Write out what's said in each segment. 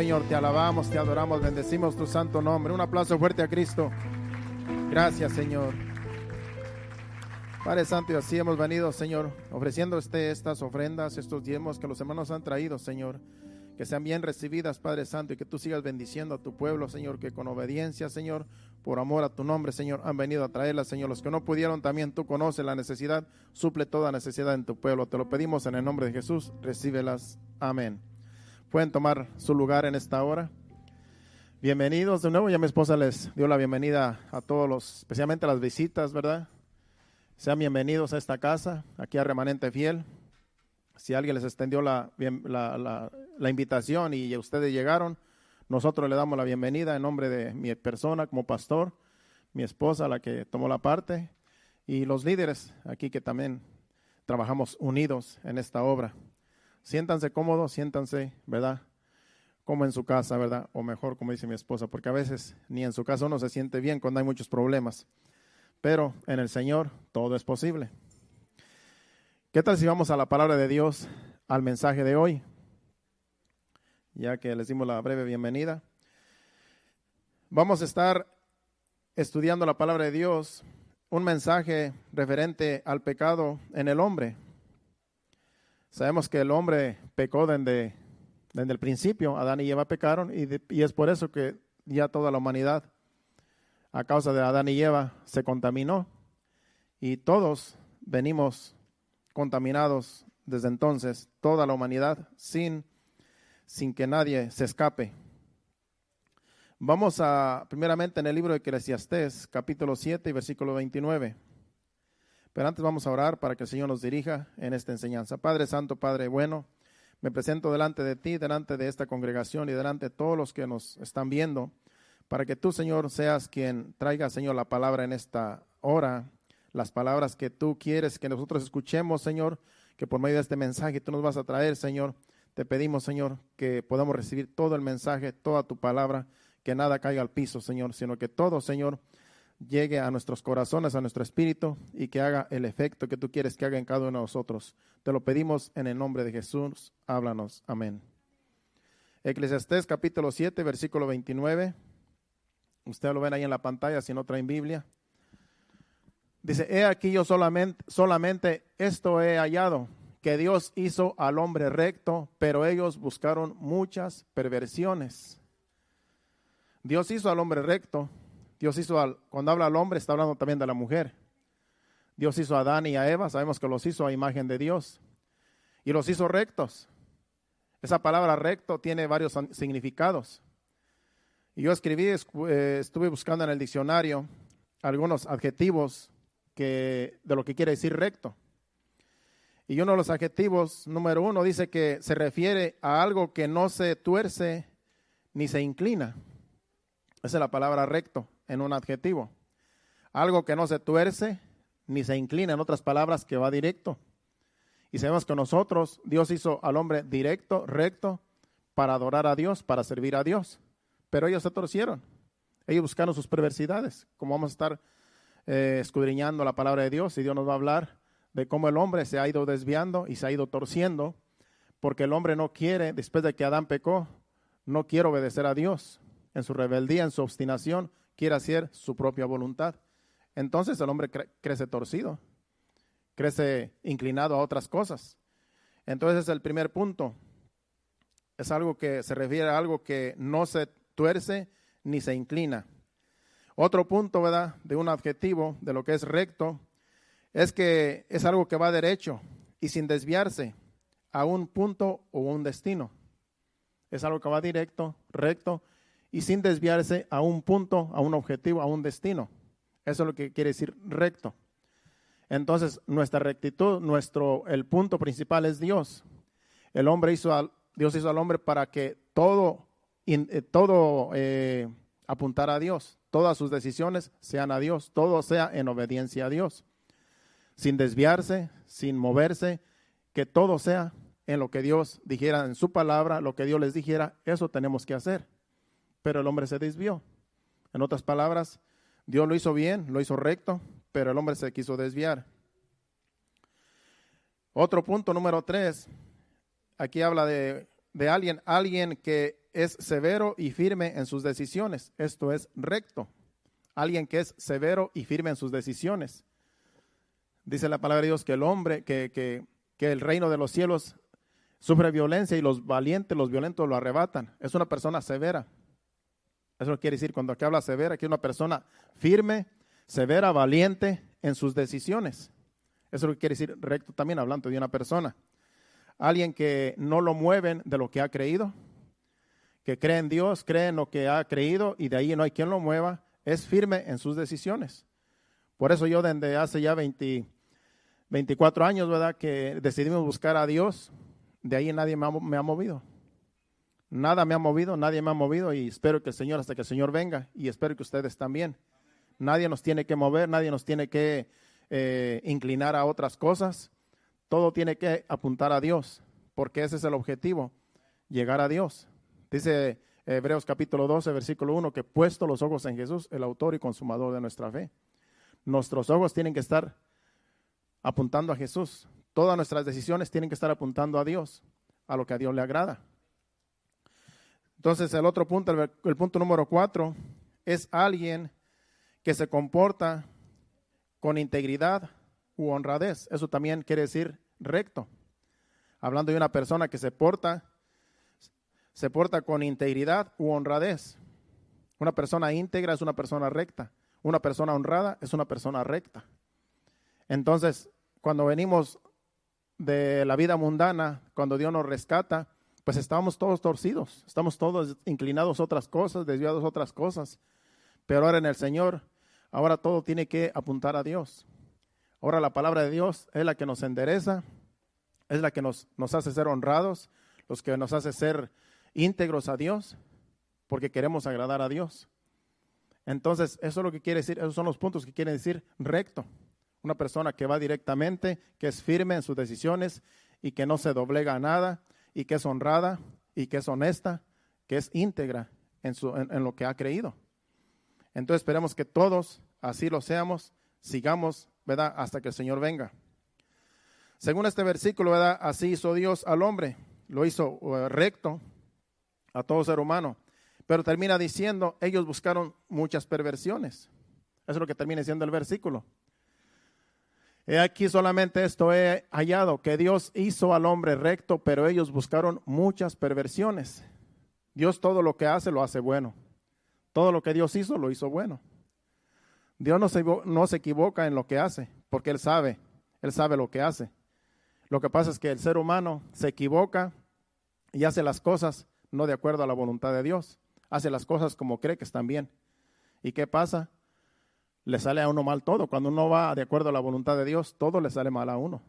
Señor, te alabamos, te adoramos, bendecimos tu santo nombre. Un aplauso fuerte a Cristo. Gracias, Señor. Padre Santo, y así hemos venido, Señor, ofreciendo estas ofrendas, estos diezmos que los hermanos han traído, Señor, que sean bien recibidas, Padre Santo, y que tú sigas bendiciendo a tu pueblo, Señor, que con obediencia, Señor, por amor a tu nombre, Señor, han venido a traerlas, Señor. Los que no pudieron, también tú conoces la necesidad, suple toda necesidad en tu pueblo. Te lo pedimos en el nombre de Jesús, recíbelas. Amén. Pueden tomar su lugar en esta hora. Bienvenidos de nuevo. Ya mi esposa les dio la bienvenida a todos especialmente a las visitas, ¿verdad? Sean bienvenidos a esta casa, aquí a Remanente Fiel. Si alguien les extendió la invitación y ustedes llegaron, nosotros le damos la bienvenida en nombre de mi persona como pastor, mi esposa, la que tomó la parte, y los líderes aquí que también trabajamos unidos en esta obra. Siéntanse cómodos, siéntanse, ¿verdad? Como en su casa, ¿verdad? O mejor, como dice mi esposa, porque a veces ni en su casa uno se siente bien cuando hay muchos problemas. Pero en el Señor todo es posible. ¿Qué tal si vamos a la palabra de Dios, al mensaje de hoy? Ya que les dimos la breve bienvenida. Vamos a estar estudiando la palabra de Dios, un mensaje referente al pecado en el hombre. Sabemos que el hombre pecó desde el principio. Adán y Eva pecaron y es por eso que ya toda la humanidad, a causa de Adán y Eva, se contaminó. Y todos venimos contaminados desde entonces, toda la humanidad, sin que nadie se escape. Vamos primeramente en el libro de Eclesiastés, capítulo 7 y versículo 29. Pero antes vamos a orar para que el Señor nos dirija en esta enseñanza. Padre Santo, Padre bueno, me presento delante de ti, delante de esta congregación y delante de todos los que nos están viendo, para que tú, Señor, seas quien traiga, Señor, la palabra en esta hora, las palabras que tú quieres que nosotros escuchemos, Señor, que por medio de este mensaje tú nos vas a traer, Señor. Te pedimos, Señor, que podamos recibir todo el mensaje, toda tu palabra, que nada caiga al piso, Señor, sino que todo, Señor, llegue a nuestros corazones, a nuestro espíritu y que haga el efecto que tú quieres que haga en cada uno de nosotros. Te lo pedimos en el nombre de Jesús. Háblanos. Amén. Eclesiastés capítulo 7, versículo 29. Ustedes lo ven ahí en la pantalla si no traen Biblia. Dice, he aquí yo solamente esto he hallado, que Dios hizo al hombre recto, pero ellos buscaron muchas perversiones. Dios hizo al hombre recto. Dios hizo, cuando habla al hombre, está hablando también de la mujer. Dios hizo a Adán y a Eva, sabemos que los hizo a imagen de Dios. Y los hizo rectos. Esa palabra recto tiene varios significados. Y yo estuve buscando en el diccionario algunos adjetivos de lo que quiere decir recto. Y uno de los adjetivos, número 1, dice que se refiere a algo que no se tuerce ni se inclina. Esa es la palabra recto en un adjetivo. Algo que no se tuerce ni se inclina, en otras palabras, que va directo. Y sabemos que Dios hizo al hombre directo, recto, para adorar a Dios, para servir a Dios. Pero ellos se torcieron. Ellos buscaron sus perversidades. Como vamos a estar escudriñando la palabra de Dios, y Dios nos va a hablar de cómo el hombre se ha ido desviando y se ha ido torciendo, porque el hombre no quiere, después de que Adán pecó, no quiere obedecer a Dios. En su rebeldía, en su obstinación, quiere hacer su propia voluntad. Entonces el hombre crece torcido, crece inclinado a otras cosas. Entonces el primer punto es algo que se refiere a algo que no se tuerce ni se inclina. Otro punto, ¿verdad?, de un adjetivo de lo que es recto, es que es algo que va derecho y sin desviarse a un punto o un destino. Es algo que va directo, recto y sin desviarse a un punto, a un objetivo, a un destino. Eso es lo que quiere decir recto. Entonces, nuestra rectitud, el punto principal es Dios. Dios hizo al hombre para que todo apuntara a Dios. Todas sus decisiones sean a Dios. Todo sea en obediencia a Dios. Sin desviarse, sin moverse, que todo sea en lo que Dios dijera en su palabra, lo que Dios les dijera, eso tenemos que hacer. Pero el hombre se desvió. En otras palabras, Dios lo hizo bien, lo hizo recto, pero el hombre se quiso desviar. Otro punto, número 3, aquí habla de de alguien que es severo y firme en sus decisiones. Esto es recto. Alguien que es severo y firme en sus decisiones. Dice la palabra de Dios que el hombre, que el reino de los cielos sufre violencia y los violentos lo arrebatan. Es una persona severa. Eso quiere decir, cuando aquí habla severa, que es una persona firme, severa, valiente en sus decisiones. Eso es lo que quiere decir recto también, hablando de una persona. Alguien que no lo mueven de lo que ha creído, que cree en Dios, cree en lo que ha creído y de ahí no hay quien lo mueva, es firme en sus decisiones. Por eso yo desde hace ya 24 años, ¿verdad?, que decidimos buscar a Dios, de ahí nadie me ha movido. Nada me ha movido, nadie me ha movido y espero que el Señor, hasta que el Señor venga, y espero que ustedes también. Nadie nos tiene que mover, nadie nos tiene que inclinar a otras cosas. Todo tiene que apuntar a Dios, porque ese es el objetivo, llegar a Dios. Dice Hebreos capítulo 12, versículo 1, que puesto los ojos en Jesús, el autor y consumador de nuestra fe. Nuestros ojos tienen que estar apuntando a Jesús. Todas nuestras decisiones tienen que estar apuntando a Dios, a lo que a Dios le agrada. Entonces el otro punto, el punto número 4, es alguien que se comporta con integridad u honradez. Eso también quiere decir recto. Hablando de una persona que se porta con integridad u honradez. Una persona íntegra es una persona recta. Una persona honrada es una persona recta. Entonces, cuando venimos de la vida mundana, cuando Dios nos rescata, pues estamos todos torcidos, estamos todos inclinados a otras cosas, desviados a otras cosas. Pero ahora en el Señor, ahora todo tiene que apuntar a Dios. Ahora la palabra de Dios es la que nos endereza, es la que nos hace ser honrados, los que nos hace ser íntegros a Dios, porque queremos agradar a Dios. Entonces, eso es lo que quiere decir, esos son los puntos que quiere decir recto. Una persona que va directamente, que es firme en sus decisiones y que no se doblega a nada, y que es honrada y que es honesta, que es íntegra en lo que ha creído. Entonces esperemos que todos así lo seamos, sigamos, ¿verdad?, hasta que el Señor venga. Según este versículo, ¿verdad?, así hizo Dios al hombre, lo hizo recto a todo ser humano, pero termina diciendo, ellos buscaron muchas perversiones. Eso es lo que termina diciendo el versículo. He aquí solamente esto he hallado, que Dios hizo al hombre recto, pero ellos buscaron muchas perversiones. Dios todo lo que hace, lo hace bueno. Todo lo que Dios hizo, lo hizo bueno. Dios no se equivoca en lo que hace, porque Él sabe lo que hace. Lo que pasa es que el ser humano se equivoca y hace las cosas no de acuerdo a la voluntad de Dios. Hace las cosas como cree que están bien. ¿Y qué pasa? Le sale a uno mal todo. Cuando uno va de acuerdo a la voluntad de Dios, todo le sale mal a uno.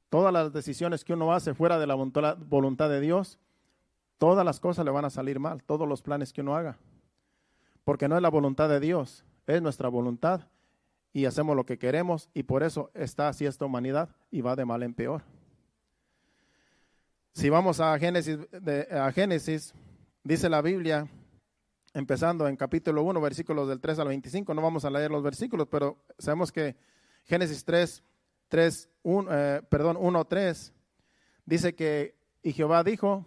Todas las decisiones que uno hace fuera de la voluntad de Dios, todas las cosas le van a salir mal, todos los planes que uno haga. Porque no es la voluntad de Dios, es nuestra voluntad y hacemos lo que queremos y por eso está así esta humanidad y va de mal en peor. Si vamos a Génesis, dice la Biblia, empezando en capítulo 1, versículos del 3 al 25, no vamos a leer los versículos, pero sabemos que Génesis 1:3 dice que, y Jehová dijo,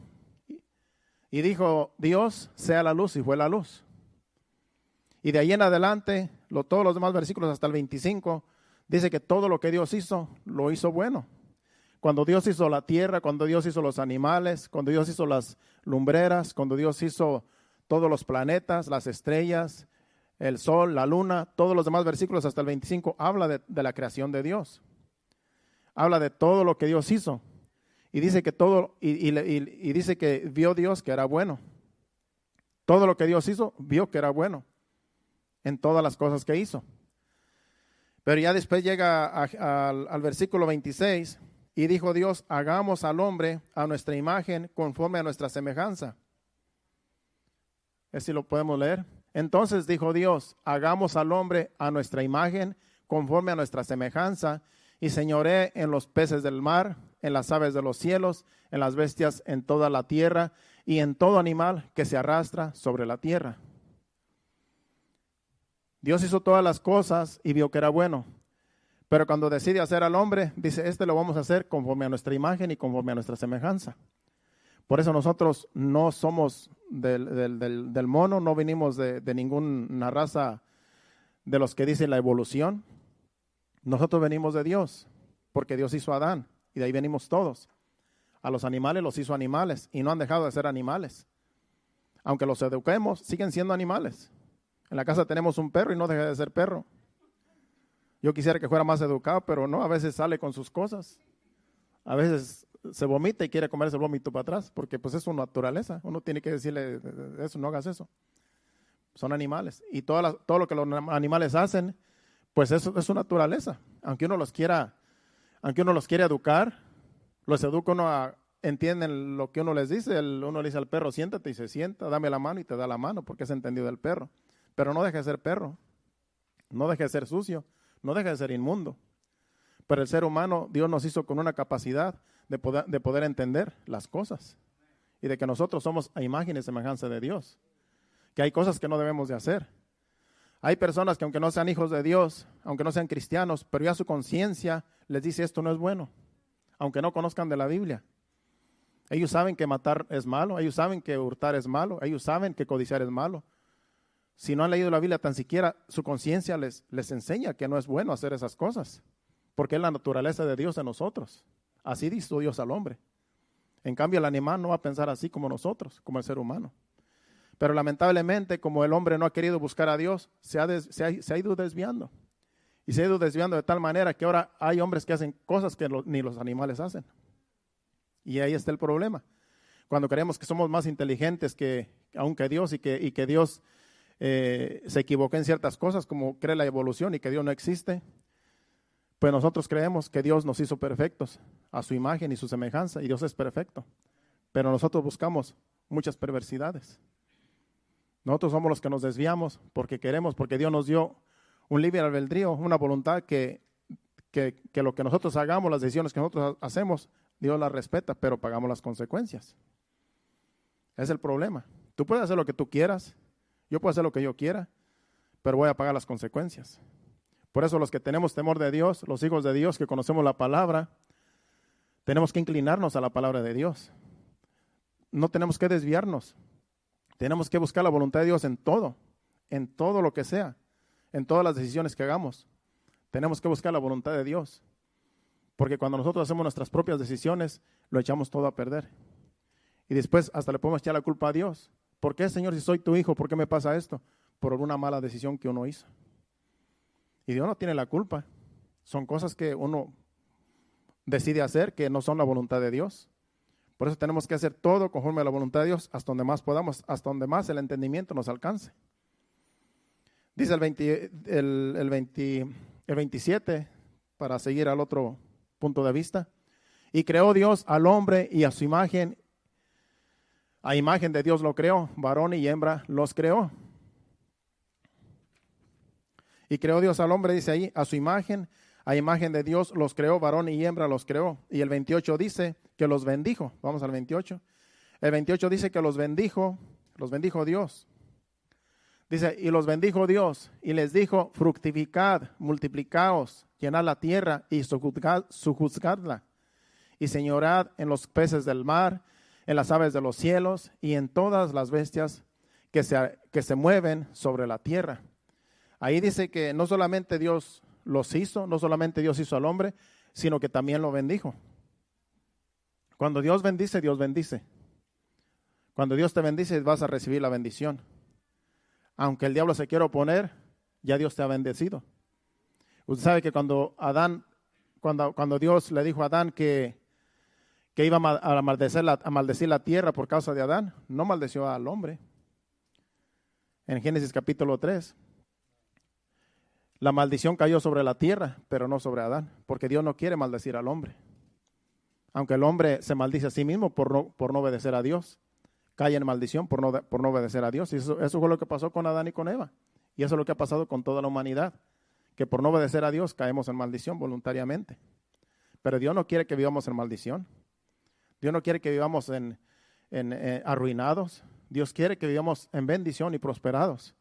y dijo Dios, sea la luz, y fue la luz. Y de ahí en adelante, todos los demás versículos hasta el 25, dice que todo lo que Dios hizo, lo hizo bueno. Cuando Dios hizo la tierra, cuando Dios hizo los animales, cuando Dios hizo las lumbreras, cuando Dios hizo todos los planetas, las estrellas, el sol, la luna, todos los demás versículos hasta el 25 habla de la creación de Dios. Habla de todo lo que Dios hizo. Y dice que y dice que vio Dios que era bueno. Todo lo que Dios hizo, vio que era bueno en todas las cosas que hizo. Pero ya después llega al versículo 26 y dijo Dios, hagamos al hombre a nuestra imagen conforme a nuestra semejanza. Si lo podemos leer. Entonces dijo Dios, hagamos al hombre a nuestra imagen, conforme a nuestra semejanza, y señoree en los peces del mar, en las aves de los cielos, en las bestias, en toda la tierra, y en todo animal que se arrastra sobre la tierra. Dios hizo todas las cosas y vio que era bueno. Pero cuando decide hacer al hombre, dice, lo vamos a hacer conforme a nuestra imagen y conforme a nuestra semejanza. Por eso nosotros no somos del mono, no venimos de ninguna raza de los que dicen la evolución. Nosotros venimos de Dios, porque Dios hizo a Adán y de ahí venimos todos. A los animales los hizo animales y no han dejado de ser animales. Aunque los eduquemos, siguen siendo animales. En la casa tenemos un perro y no deja de ser perro. Yo quisiera que fuera más educado, pero no, a veces sale con sus cosas. A veces se vomita y quiere comerse el vómito para atrás, porque pues es su naturaleza. Uno tiene que decirle, eso, no hagas eso. Son animales. Y todo lo que los animales hacen, pues eso es su naturaleza. Aunque uno los quiera educar, los educa uno entienden lo que uno les dice. Uno le dice al perro, siéntate y se sienta, dame la mano y te da la mano, porque es entendido del perro. Pero no deje de ser perro, no deje de ser sucio, no deje de ser inmundo. Pero el ser humano, Dios nos hizo con una capacidad de poder entender las cosas y de que nosotros somos a imagen y semejanza de Dios, que hay cosas que no debemos de hacer. Hay personas que aunque no sean hijos de Dios, aunque no sean cristianos, pero ya su conciencia les dice esto no es bueno, aunque no conozcan de la Biblia. Ellos saben que matar es malo, ellos saben que hurtar es malo, ellos saben que codiciar es malo. Si no han leído la Biblia, tan siquiera su conciencia les enseña que no es bueno hacer esas cosas, porque es la naturaleza de Dios en nosotros. Así hizo Dios al hombre. En cambio, el animal no va a pensar así como nosotros, como el ser humano. Pero lamentablemente, como el hombre no ha querido buscar a Dios, se ha ido desviando. Y se ha ido desviando de tal manera que ahora hay hombres que hacen cosas que ni los animales hacen. Y ahí está el problema. Cuando creemos que somos más inteligentes que Dios y que Dios se equivocó en ciertas cosas, como cree la evolución y que Dios no existe, pues nosotros creemos que Dios nos hizo perfectos a su imagen y su semejanza, y Dios es perfecto. Pero nosotros buscamos muchas perversidades. Nosotros somos los que nos desviamos porque queremos, porque Dios nos dio un libre albedrío, una voluntad que lo que nosotros hagamos, las decisiones que nosotros hacemos, Dios las respeta, pero pagamos las consecuencias. Es el problema. Tú puedes hacer lo que tú quieras, yo puedo hacer lo que yo quiera, pero voy a pagar las consecuencias. Por eso los que tenemos temor de Dios, los hijos de Dios que conocemos la palabra, tenemos que inclinarnos a la palabra de Dios. No tenemos que desviarnos. Tenemos que buscar la voluntad de Dios en todo lo que sea, en todas las decisiones que hagamos. Tenemos que buscar la voluntad de Dios. Porque cuando nosotros hacemos nuestras propias decisiones, lo echamos todo a perder. Y después hasta le podemos echar la culpa a Dios. ¿Por qué, Señor, si soy tu hijo, por qué me pasa esto? Por alguna mala decisión que uno hizo. Y Dios no tiene la culpa. Son cosas que uno decide hacer que no son la voluntad de Dios. Por eso tenemos que hacer todo conforme a la voluntad de Dios, hasta donde más podamos, hasta donde más el entendimiento nos alcance. Dice el 27, para seguir al otro punto de vista. Y creó Dios al hombre y a su imagen. A imagen de Dios lo creó, varón y hembra los creó. Y creó Dios al hombre, dice ahí, a su imagen, a imagen de Dios los creó, varón y hembra los creó. Y el 28 dice que los bendijo. Vamos al 28. El 28 dice que los bendijo Dios. Dice, y los bendijo Dios y les dijo, fructificad, multiplicaos, llenad la tierra y sojuzgadla. Y señorad en los peces del mar, en las aves de los cielos y en todas las bestias que se mueven sobre la tierra. Ahí dice que no solamente Dios los hizo, no solamente Dios hizo al hombre, sino que también lo bendijo. Cuando Dios bendice, Dios bendice. Cuando Dios te bendice, vas a recibir la bendición. Aunque el diablo se quiera oponer, ya Dios te ha bendecido. Usted sabe que cuando Dios le dijo a Adán que iba a maldecir la tierra por causa de Adán, no maldeció al hombre. En Génesis capítulo 3. La maldición cayó sobre la tierra, pero no sobre Adán, porque Dios no quiere maldecir al hombre. Aunque el hombre se maldice a sí mismo por no obedecer a Dios, cae en maldición por no obedecer a Dios. Y eso fue lo que pasó con Adán y con Eva. Y eso es lo que ha pasado con toda la humanidad, que por no obedecer a Dios caemos en maldición voluntariamente. Pero Dios no quiere que vivamos en maldición. Dios no quiere que vivamos en arruinados. Dios quiere que vivamos en bendición y prosperados,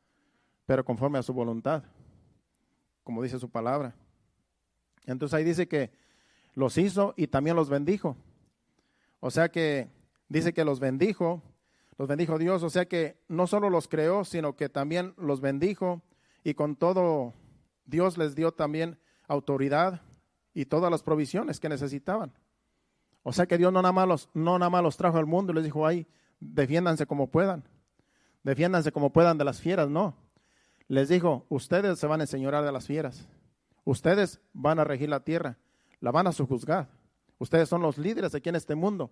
pero conforme a su voluntad, como dice su palabra. Entonces ahí dice que los hizo y también los bendijo. O sea que Dice que los bendijo Dios, o sea que no solo los creó, sino que también los bendijo, y con todo Dios les dio también autoridad y todas las provisiones que necesitaban. O sea que Dios no nada más los trajo al mundo y les dijo, ay, defiéndanse como puedan de las fieras. No, les dijo, ustedes se van a enseñorear de las fieras, ustedes van a regir la tierra, la van a sojuzgar, ustedes son los líderes aquí en este mundo,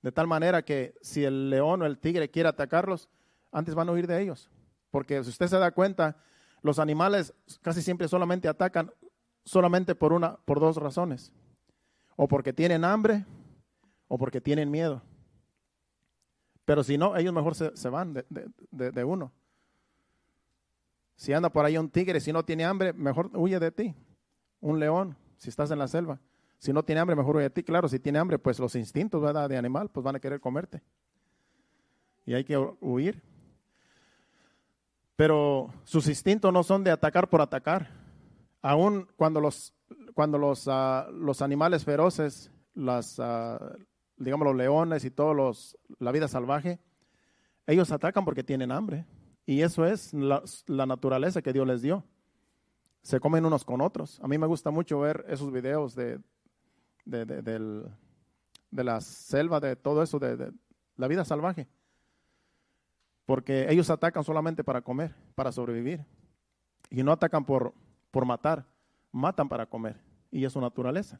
de tal manera que si el león o el tigre quiere atacarlos, antes van a huir de ellos, porque si usted se da cuenta, los animales casi siempre solamente atacan solamente por dos razones, o porque tienen hambre o porque tienen miedo. Pero si no, ellos mejor se van de uno. Si anda por ahí un tigre, si no tiene hambre, mejor huye de ti. Un león, si estás en la selva, si no tiene hambre, mejor huye de ti. Claro, si tiene hambre, pues los instintos, ¿verdad?, de animal, pues van a querer comerte. Y hay que huir. Pero sus instintos no son de atacar por atacar. Aún cuando los animales feroces, digamos los leones y la vida salvaje, ellos atacan porque tienen hambre. Y eso es la naturaleza que Dios les dio. Se comen unos con otros. A mí me gusta mucho ver esos videos de la selva, de todo eso, de la vida salvaje. Porque ellos atacan solamente para comer, para sobrevivir. Y no atacan por matar, matan para comer. Y es su naturaleza.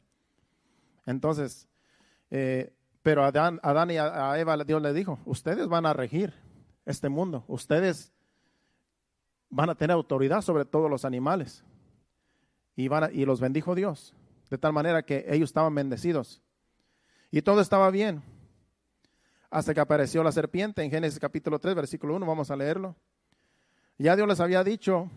Entonces, pero a Adán y a Eva Dios les dijo, ustedes van a regir este mundo, ustedes van a tener autoridad sobre todos los animales. Y los bendijo Dios, de tal manera que ellos estaban bendecidos. Y todo estaba bien, hasta que apareció la serpiente en Génesis capítulo 3, versículo 1, vamos a leerlo. Ya Dios les había dicho,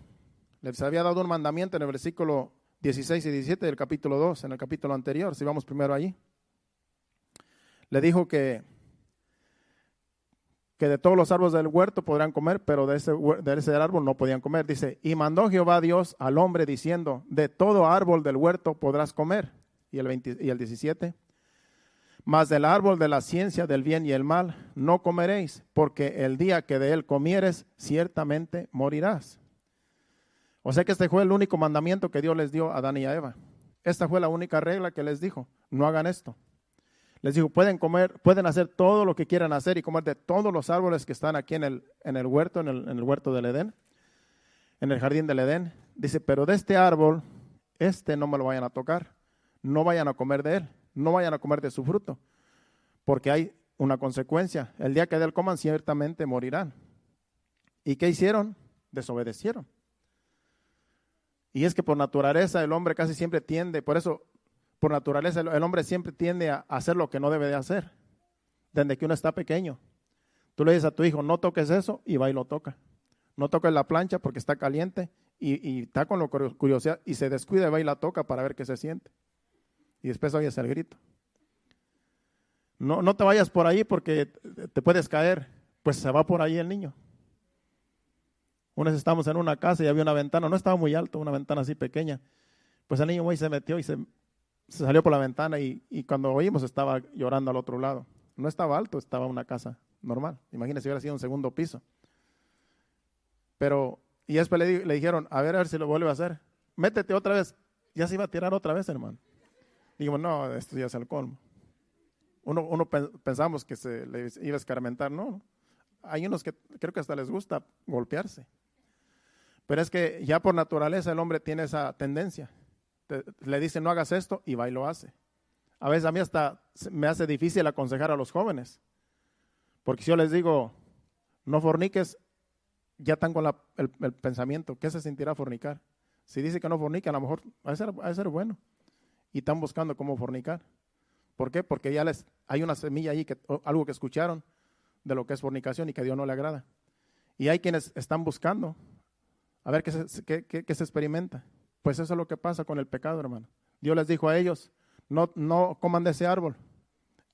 les había dado un mandamiento en el versículo 16 y 17 del capítulo 2, en el capítulo anterior, si vamos primero allí. Le dijo que de todos los árboles del huerto podrán comer, pero de ese árbol no podían comer. Dice, y mandó Jehová Dios al hombre diciendo, de todo árbol del huerto podrás comer. Y el 17, mas del árbol de la ciencia del bien y el mal no comeréis, porque el día que de él comieres, ciertamente morirás. O sea que este fue el único mandamiento que Dios les dio a Adán y a Eva. Esta fue la única regla que les dijo, no hagan esto. Les dijo, pueden comer, pueden hacer todo lo que quieran hacer y comer de todos los árboles que están aquí en el huerto, en el huerto del Edén, en el jardín del Edén. Dice, pero de este árbol, no me lo vayan a tocar, no vayan a comer de él, no vayan a comer de su fruto, porque hay una consecuencia. El día que de él coman, ciertamente morirán. ¿Y qué hicieron? Desobedecieron. Y es que por naturaleza el hombre casi siempre tiende, por eso, por naturaleza el hombre siempre tiende a hacer lo que no debe de hacer, desde que uno está pequeño. Tú le dices a tu hijo, no toques eso, y va y lo toca. No toques la plancha porque está caliente, y está con la curiosidad, y se descuida y va y la toca para ver qué se siente. Y después oyes el grito. No te vayas por ahí porque te puedes caer. Pues se va por ahí el niño. Una vez estábamos en una casa y había una ventana, no estaba muy alto, una ventana así pequeña. Pues el niño muy se metió y se salió por la ventana y cuando oímos estaba llorando al otro lado. No estaba alto, estaba una casa normal. Imagínese si hubiera sido un segundo piso. Y después le dijeron, a ver si lo vuelve a hacer. Métete otra vez. Ya se iba a tirar otra vez, hermano. Dijimos, no, esto ya es el colmo. Uno pensamos que se le iba a escarmentar, no. Hay unos que creo que hasta les gusta golpearse. Pero es que ya por naturaleza el hombre tiene esa tendencia. Le dice no hagas esto y va y lo hace. A veces a mí hasta me hace difícil aconsejar a los jóvenes. Porque si yo les digo no forniques, ya están con el pensamiento. ¿Qué se sentirá fornicar? Si dice que no fornique, a lo mejor va a ser bueno. Y están buscando cómo fornicar. ¿Por qué? Porque ya hay una semilla ahí, algo que escucharon de lo que es fornicación y que a Dios no le agrada. Y hay quienes están buscando a ver qué se experimenta. Pues eso es lo que pasa con el pecado, hermano. Dios les dijo a ellos, no coman de ese árbol.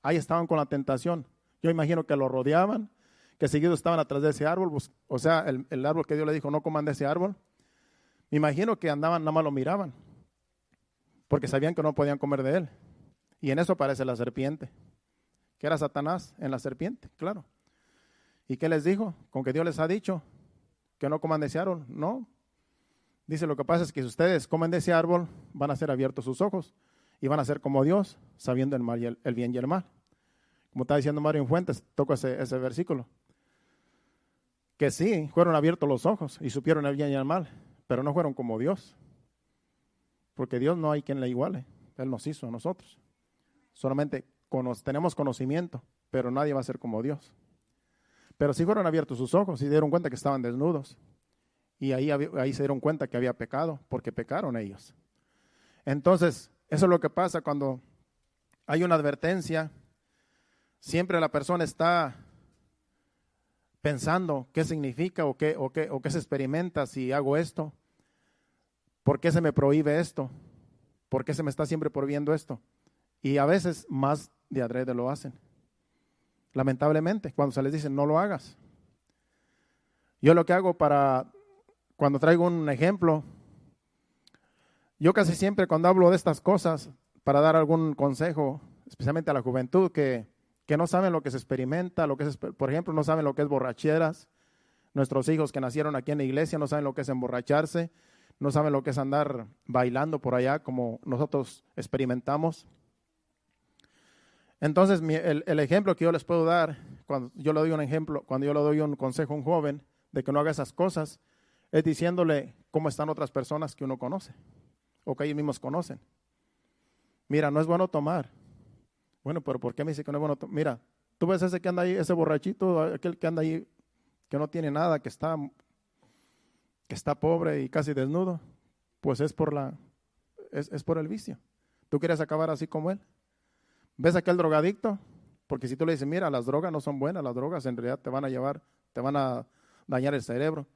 Ahí estaban con la tentación. Yo imagino que lo rodeaban, que seguido estaban atrás de ese árbol. O sea, el árbol que Dios les dijo, no coman de ese árbol. Me imagino que andaban, nada más lo miraban, porque sabían que no podían comer de él. Y en eso aparece la serpiente. que era Satanás en la serpiente, claro. ¿Y qué les dijo? Con que Dios les ha dicho que no coman de ese árbol. No. Dice, lo que pasa es que si ustedes comen de ese árbol, van a ser abiertos sus ojos y van a ser como Dios, sabiendo el mal y el bien y el mal. Como está diciendo Mario Fuentes, toco ese versículo. Que sí, fueron abiertos los ojos y supieron el bien y el mal, pero no fueron como Dios. Porque Dios no hay quien le iguale. Él nos hizo a nosotros. Solamente tenemos conocimiento, pero nadie va a ser como Dios. Pero sí fueron abiertos sus ojos y dieron cuenta que estaban desnudos. Y ahí se dieron cuenta que había pecado, porque pecaron ellos. Entonces, eso es lo que pasa cuando hay una advertencia. Siempre la persona está pensando qué significa o qué se experimenta si hago esto. ¿Por qué se me prohíbe esto? ¿Por qué se me está siempre prohibiendo esto? Y a veces más de adrede lo hacen. Lamentablemente, cuando se les dice no lo hagas. Yo lo que hago cuando traigo un ejemplo, yo casi siempre cuando hablo de estas cosas, para dar algún consejo, especialmente a la juventud, que no saben lo que se experimenta, por ejemplo, no saben lo que es borracheras. Nuestros hijos que nacieron aquí en la iglesia no saben lo que es emborracharse, no saben lo que es andar bailando por allá como nosotros experimentamos. Entonces, el ejemplo que yo les puedo dar, cuando yo le doy un consejo a un joven de que no haga esas cosas, es diciéndole cómo están otras personas que uno conoce o que ellos mismos conocen. Mira, no es bueno tomar. Bueno, pero ¿por qué me dice que no es bueno tomar? Mira, tú ves ese que anda ahí, ese borrachito, aquel que anda ahí, que no tiene nada, que está pobre y casi desnudo, pues es por el vicio. ¿Tú quieres acabar así como él? ¿Ves aquel drogadicto? Porque si tú le dices, mira, las drogas no son buenas, las drogas en realidad te van a dañar el cerebro.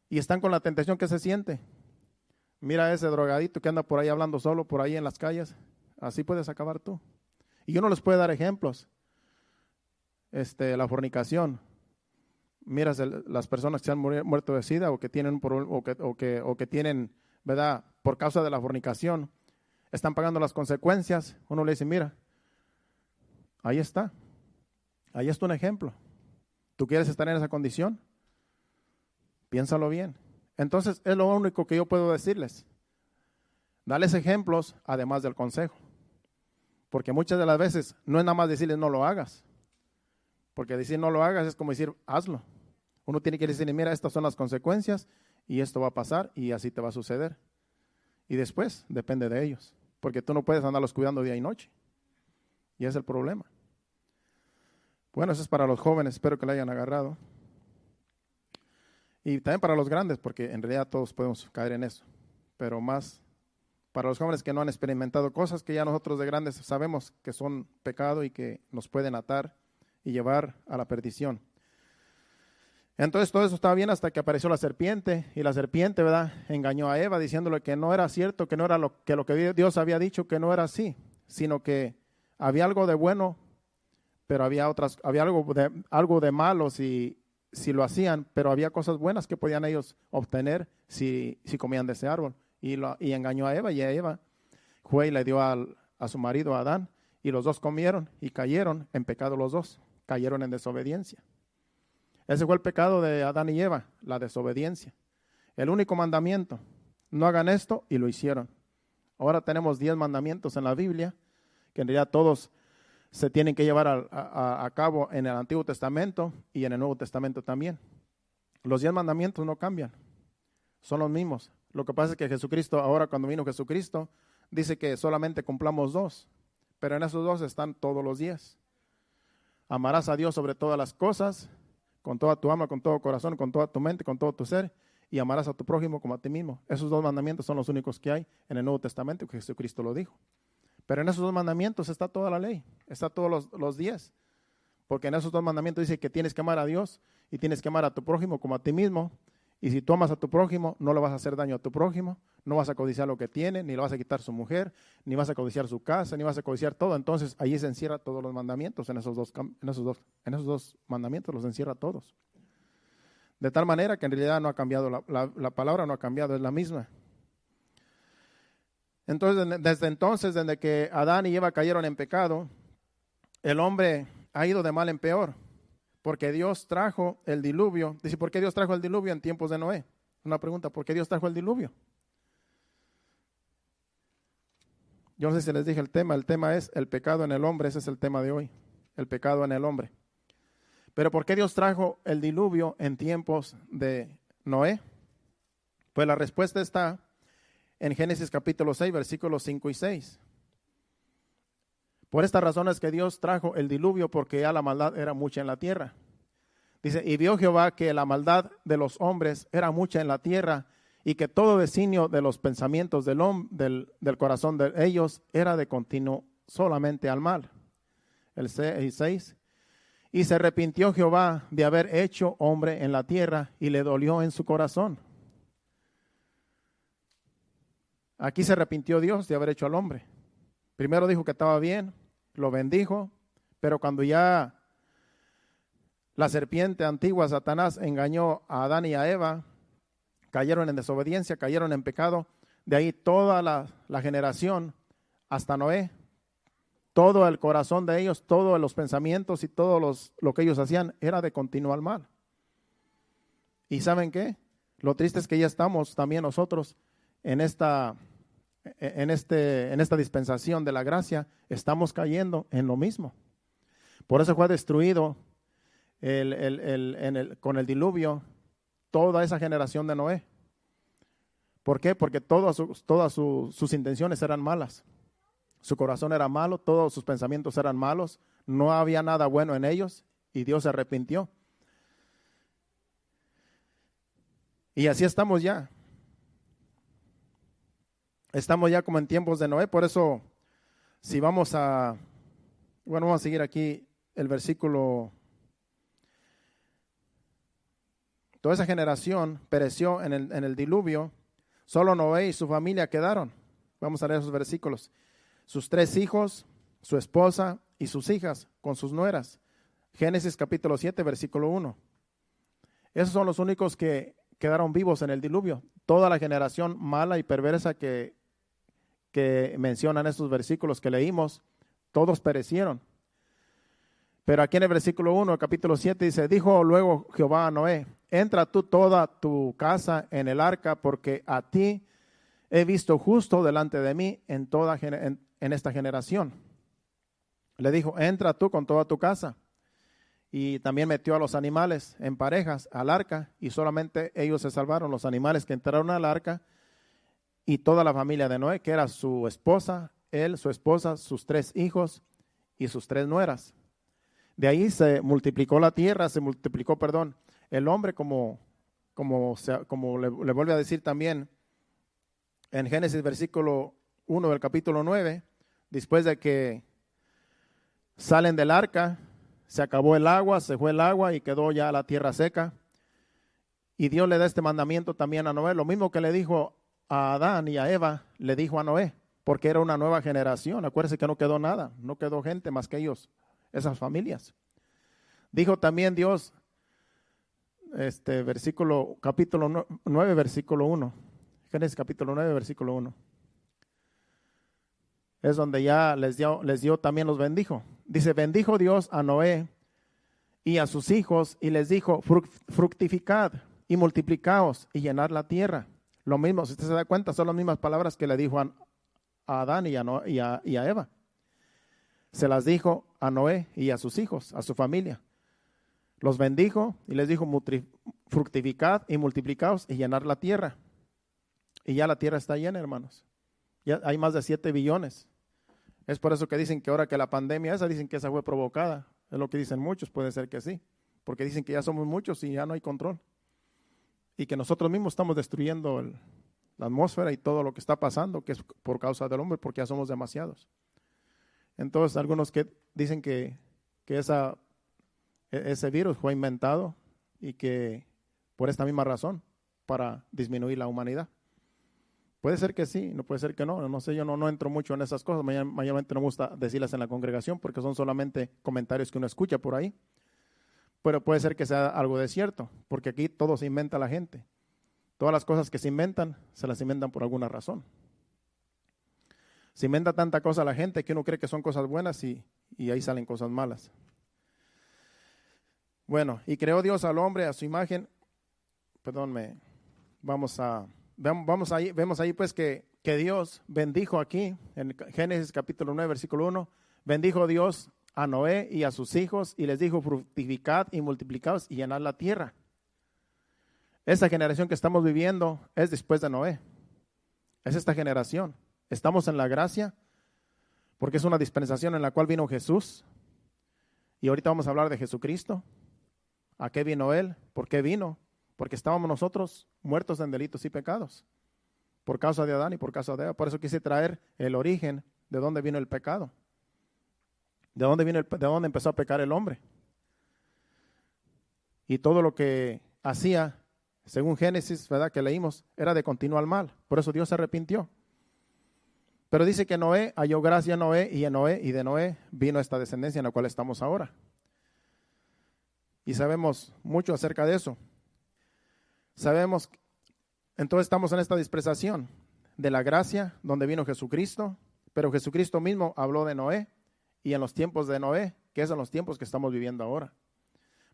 Y están con la tentación que se siente. Mira ese drogadicto que anda por ahí hablando solo, por ahí en las calles. Así puedes acabar tú. Y uno les puede dar ejemplos. La fornicación. Mira las personas que se han muerto de SIDA o que tienen o que tienen, ¿verdad? Por causa de la fornicación, están pagando las consecuencias. Uno le dice, mira, ahí está. Ahí está un ejemplo. ¿Tú quieres estar en esa condición? Piénsalo bien. Entonces, es lo único que yo puedo decirles. Dales ejemplos, además del consejo. Porque muchas de las veces no es nada más decirles no lo hagas. Porque decir no lo hagas es como decir hazlo. Uno tiene que decirle, mira, estas son las consecuencias y esto va a pasar y así te va a suceder. Y después depende de ellos. Porque tú no puedes andarlos cuidando día y noche. Y ese es el problema. Bueno, eso es para los jóvenes, espero que lo hayan agarrado. Y también para los grandes, porque en realidad todos podemos caer en eso. Pero más para los jóvenes que no han experimentado cosas que ya nosotros de grandes sabemos que son pecado y que nos pueden atar y llevar a la perdición. Entonces todo eso estaba bien hasta que apareció la serpiente, y la serpiente, ¿verdad?, engañó a Eva diciéndole que no era cierto, que no era lo que Dios había dicho, que no era así, sino que había algo de bueno, pero había algo de malo si lo hacían, pero había cosas buenas que podían ellos obtener si comían de ese árbol. Y engañó a Eva, y a Eva fue y le dio a su marido, a Adán, y los dos comieron y cayeron en pecado los dos, cayeron en desobediencia. Ese fue el pecado de Adán y Eva, la desobediencia. El único mandamiento, no hagan esto, y lo hicieron. Ahora tenemos 10 mandamientos en la Biblia, que en realidad todos se tienen que llevar a cabo en el Antiguo Testamento y en el Nuevo Testamento también. Los 10 mandamientos no cambian, son los mismos. Lo que pasa es que Jesucristo, ahora cuando vino Jesucristo, dice que solamente cumplamos 2, pero en esos 2 están todos los 10. Amarás a Dios sobre todas las cosas, con toda tu alma, con todo corazón, con toda tu mente, con todo tu ser, y amarás a tu prójimo como a ti mismo. Esos 2 mandamientos son los únicos que hay en el Nuevo Testamento, que Jesucristo lo dijo. Pero en esos 2 mandamientos está toda la ley, está todos los 10. Porque en esos 2 mandamientos dice que tienes que amar a Dios y tienes que amar a tu prójimo como a ti mismo. Y si tú amas a tu prójimo, no le vas a hacer daño a tu prójimo, no vas a codiciar lo que tiene, ni le vas a quitar su mujer, ni vas a codiciar su casa, ni vas a codiciar todo. Entonces, ahí se encierra todos los mandamientos, en esos dos mandamientos los encierra todos. De tal manera que en realidad no ha cambiado, la palabra no ha cambiado, es la misma. Entonces, desde que Adán y Eva cayeron en pecado, el hombre ha ido de mal en peor, porque Dios trajo el diluvio. Dice, ¿por qué Dios trajo el diluvio en tiempos de Noé? Una pregunta, ¿por qué Dios trajo el diluvio? Yo no sé si les dije el tema es el pecado en el hombre, ese es el tema de hoy, el pecado en el hombre. Pero ¿por qué Dios trajo el diluvio en tiempos de Noé? Pues la respuesta está en Génesis capítulo 6, versículos 5 y 6. Por esta razón es que Dios trajo el diluvio, porque ya la maldad era mucha en la tierra. Dice, y vio Jehová que la maldad de los hombres era mucha en la tierra, y que todo designio de los pensamientos del corazón de ellos era de continuo solamente al mal. El 6. Y se arrepintió Jehová de haber hecho hombre en la tierra, y le dolió en su corazón. Aquí se arrepintió Dios de haber hecho al hombre. Primero dijo que estaba bien, lo bendijo, pero cuando ya la serpiente antigua, Satanás, engañó a Adán y a Eva, cayeron en desobediencia, cayeron en pecado. De ahí toda la generación hasta Noé, todo el corazón de ellos, todos los pensamientos y todo lo que ellos hacían era de continuo al mal. ¿Y saben qué? Lo triste es que ya estamos también nosotros en esta dispensación de la gracia, estamos cayendo en lo mismo. Por eso fue destruido con el diluvio toda esa generación de Noé. ¿Por qué? Porque todas sus intenciones eran malas. Su corazón era malo, todos sus pensamientos eran malos, no había nada bueno en ellos, y Dios se arrepintió. Y así estamos ya. Estamos ya como en tiempos de Noé. Por eso, si vamos a seguir aquí el versículo. Toda esa generación pereció en el diluvio, solo Noé y su familia quedaron. Vamos a leer esos versículos. Sus 3 hijos, su esposa y sus hijas con sus nueras. Génesis capítulo 7, versículo 1. Esos son los únicos que quedaron vivos en el diluvio. Toda la generación mala y perversa que mencionan estos versículos que leímos, todos perecieron. Pero aquí en el versículo 1, capítulo 7 dice, dijo luego Jehová a Noé, entra tú toda tu casa en el arca, porque a ti he visto justo delante de mí en esta generación. Le dijo, entra tú con toda tu casa. Y también metió a los animales en parejas al arca, y solamente ellos se salvaron, los animales que entraron al arca, y toda la familia de Noé, que era su esposa, él, su esposa, sus 3 hijos y sus 3 nueras. De ahí se multiplicó la tierra, el hombre, como le vuelve a decir también en Génesis versículo 1 del capítulo 9, después de que salen del arca, se acabó el agua, se fue el agua y quedó ya la tierra seca. Y Dios le da este mandamiento también a Noé, lo mismo que le dijo a Adán y a Eva, le dijo a Noé, porque era una nueva generación. Acuérdense que no quedó nada, no quedó gente más que ellos, esas familias. Dijo también Dios, capítulo 9, versículo 1. Génesis capítulo 9, versículo 1. Es donde ya les dio también los bendijo. Dice, bendijo Dios a Noé y a sus hijos y les dijo, fructificad y multiplicaos y llenad la tierra. Lo mismo, si usted se da cuenta, son las mismas palabras que le dijo a Adán y a Eva. Se las dijo a Noé y a sus hijos, a su familia. Los bendijo y les dijo, fructificad y multiplicaos y llenar la tierra. Y ya la tierra está llena, hermanos. Ya hay más de 7 billones. Es por eso que dicen que ahora que la pandemia dicen que esa fue provocada. Es lo que dicen muchos, puede ser que sí. Porque dicen que ya somos muchos y ya no hay control. Y que nosotros mismos estamos destruyendo la atmósfera y todo lo que está pasando, que es por causa del hombre, porque ya somos demasiados. Entonces, algunos que dicen que ese virus fue inventado y que por esta misma razón, para disminuir la humanidad. Puede ser que sí, no puede ser que no. No sé, yo no entro mucho en esas cosas. Mayormente no me gusta decirlas en la congregación porque son solamente comentarios que uno escucha por ahí. Pero puede ser que sea algo de cierto, porque aquí todo se inventa la gente. Todas las cosas que se inventan, se las inventan por alguna razón. Se inventa tanta cosa la gente que uno cree que son cosas buenas y y ahí salen cosas malas. Bueno, y creó Dios al hombre a su imagen. Vemos ahí pues que Dios bendijo aquí, en Génesis capítulo 9, versículo 1, bendijo Dios a Noé y a sus hijos y les dijo: fructificad y multiplicaos y llenad la tierra. Esta generación que estamos viviendo es después de Noé. Es esta generación. Estamos en la gracia porque es una dispensación en la cual vino Jesús. Y ahorita vamos a hablar de Jesucristo. ¿A qué vino Él? ¿Por qué vino? Porque estábamos nosotros muertos en delitos y pecados, por causa de Adán y por causa de Eva. Por eso quise traer el origen de dónde vino el pecado, de dónde empezó a pecar el hombre. Y todo lo que hacía, según Génesis, ¿verdad?, que leímos, era de continuo al mal. Por eso Dios se arrepintió. Pero dice que Noé halló gracia a Noé, y de Noé vino esta descendencia en la cual estamos ahora. Y sabemos mucho acerca de eso. Entonces estamos en esta dispensación de la gracia, donde vino Jesucristo, pero Jesucristo mismo habló de Noé, y en los tiempos de Noé, que son los tiempos que estamos viviendo ahora.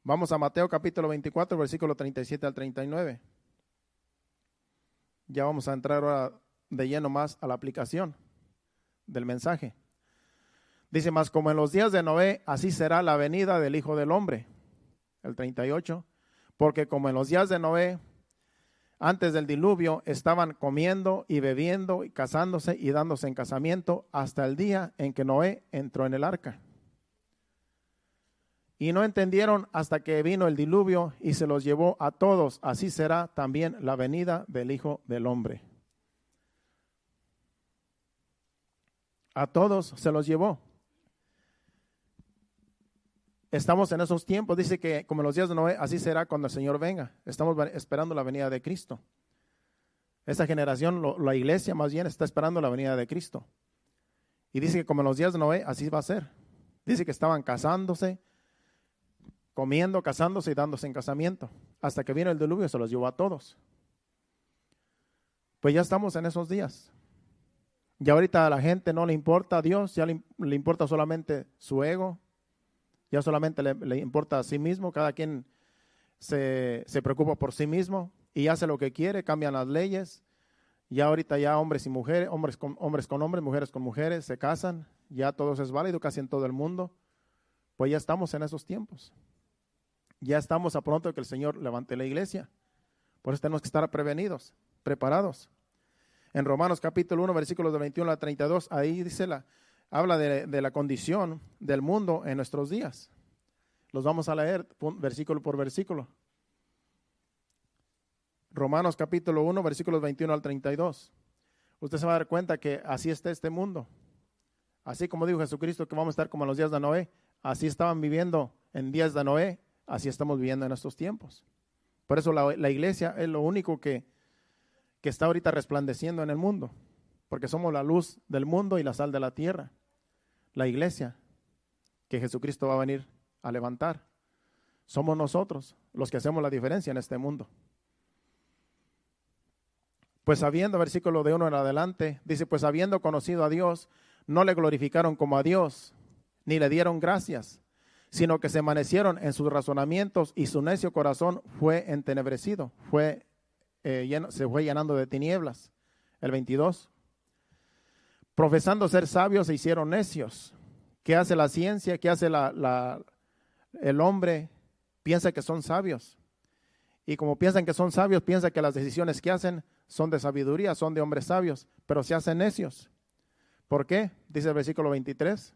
Vamos a Mateo capítulo 24, versículo 37 al 39. Ya vamos a entrar ahora de lleno más a la aplicación del mensaje. Dice: mas como en los días de Noé, así será la venida del Hijo del Hombre. El 38, porque como en los días de Noé, antes del diluvio, estaban comiendo y bebiendo y casándose y dándose en casamiento hasta el día en que Noé entró en el arca. Y no entendieron hasta que vino el diluvio y se los llevó a todos. Así será también la venida del Hijo del Hombre. A todos se los llevó. Estamos en esos tiempos. Dice que como en los días de Noé, así será cuando el Señor venga. Estamos esperando la venida de Cristo. Esta generación, la iglesia más bien, está esperando la venida de Cristo. Y dice que como en los días de Noé, así va a ser. Dice que estaban casándose, comiendo, casándose y dándose en casamiento. Hasta que vino el diluvio, se los llevó a todos. Pues ya estamos en esos días. Ya ahorita a la gente no le importa a Dios, ya le importa solamente su ego. Ya solamente le importa a sí mismo. Cada quien se preocupa por sí mismo y hace lo que quiere, cambian las leyes. Ya ahorita ya hombres y mujeres, hombres con hombres, mujeres con mujeres, se casan. Ya todo eso es válido casi en todo el mundo. Pues ya estamos en esos tiempos. Ya estamos a pronto de que el Señor levante la iglesia. Por eso tenemos que estar prevenidos, preparados. En Romanos capítulo 1, versículos de 21 a 32, ahí dice habla de la condición del mundo en nuestros días. Los vamos a leer versículo por versículo. Romanos capítulo 1, versículos 21 al 32. Usted se va a dar cuenta que así está este mundo. Así como dijo Jesucristo que vamos a estar como en los días de Noé, así estaban viviendo en días de Noé, así estamos viviendo en estos tiempos. Por eso la iglesia es lo único que está ahorita resplandeciendo en el mundo, porque somos la luz del mundo y la sal de la tierra. La iglesia que Jesucristo va a venir a levantar. Somos nosotros los que hacemos la diferencia en este mundo. Pues habiendo, versículo de 1 en adelante, dice: pues habiendo conocido a Dios, no le glorificaron como a Dios, ni le dieron gracias, sino que se envanecieron en sus razonamientos y su necio corazón fue entenebrecido, se fue llenando de tinieblas. El 22. Profesando ser sabios se hicieron necios. ¿Qué hace la ciencia? ¿Qué hace el hombre? Piensa que son sabios. Y como piensan que son sabios, piensa que las decisiones que hacen son de sabiduría, son de hombres sabios, pero se hacen necios. ¿Por qué? Dice el versículo 23.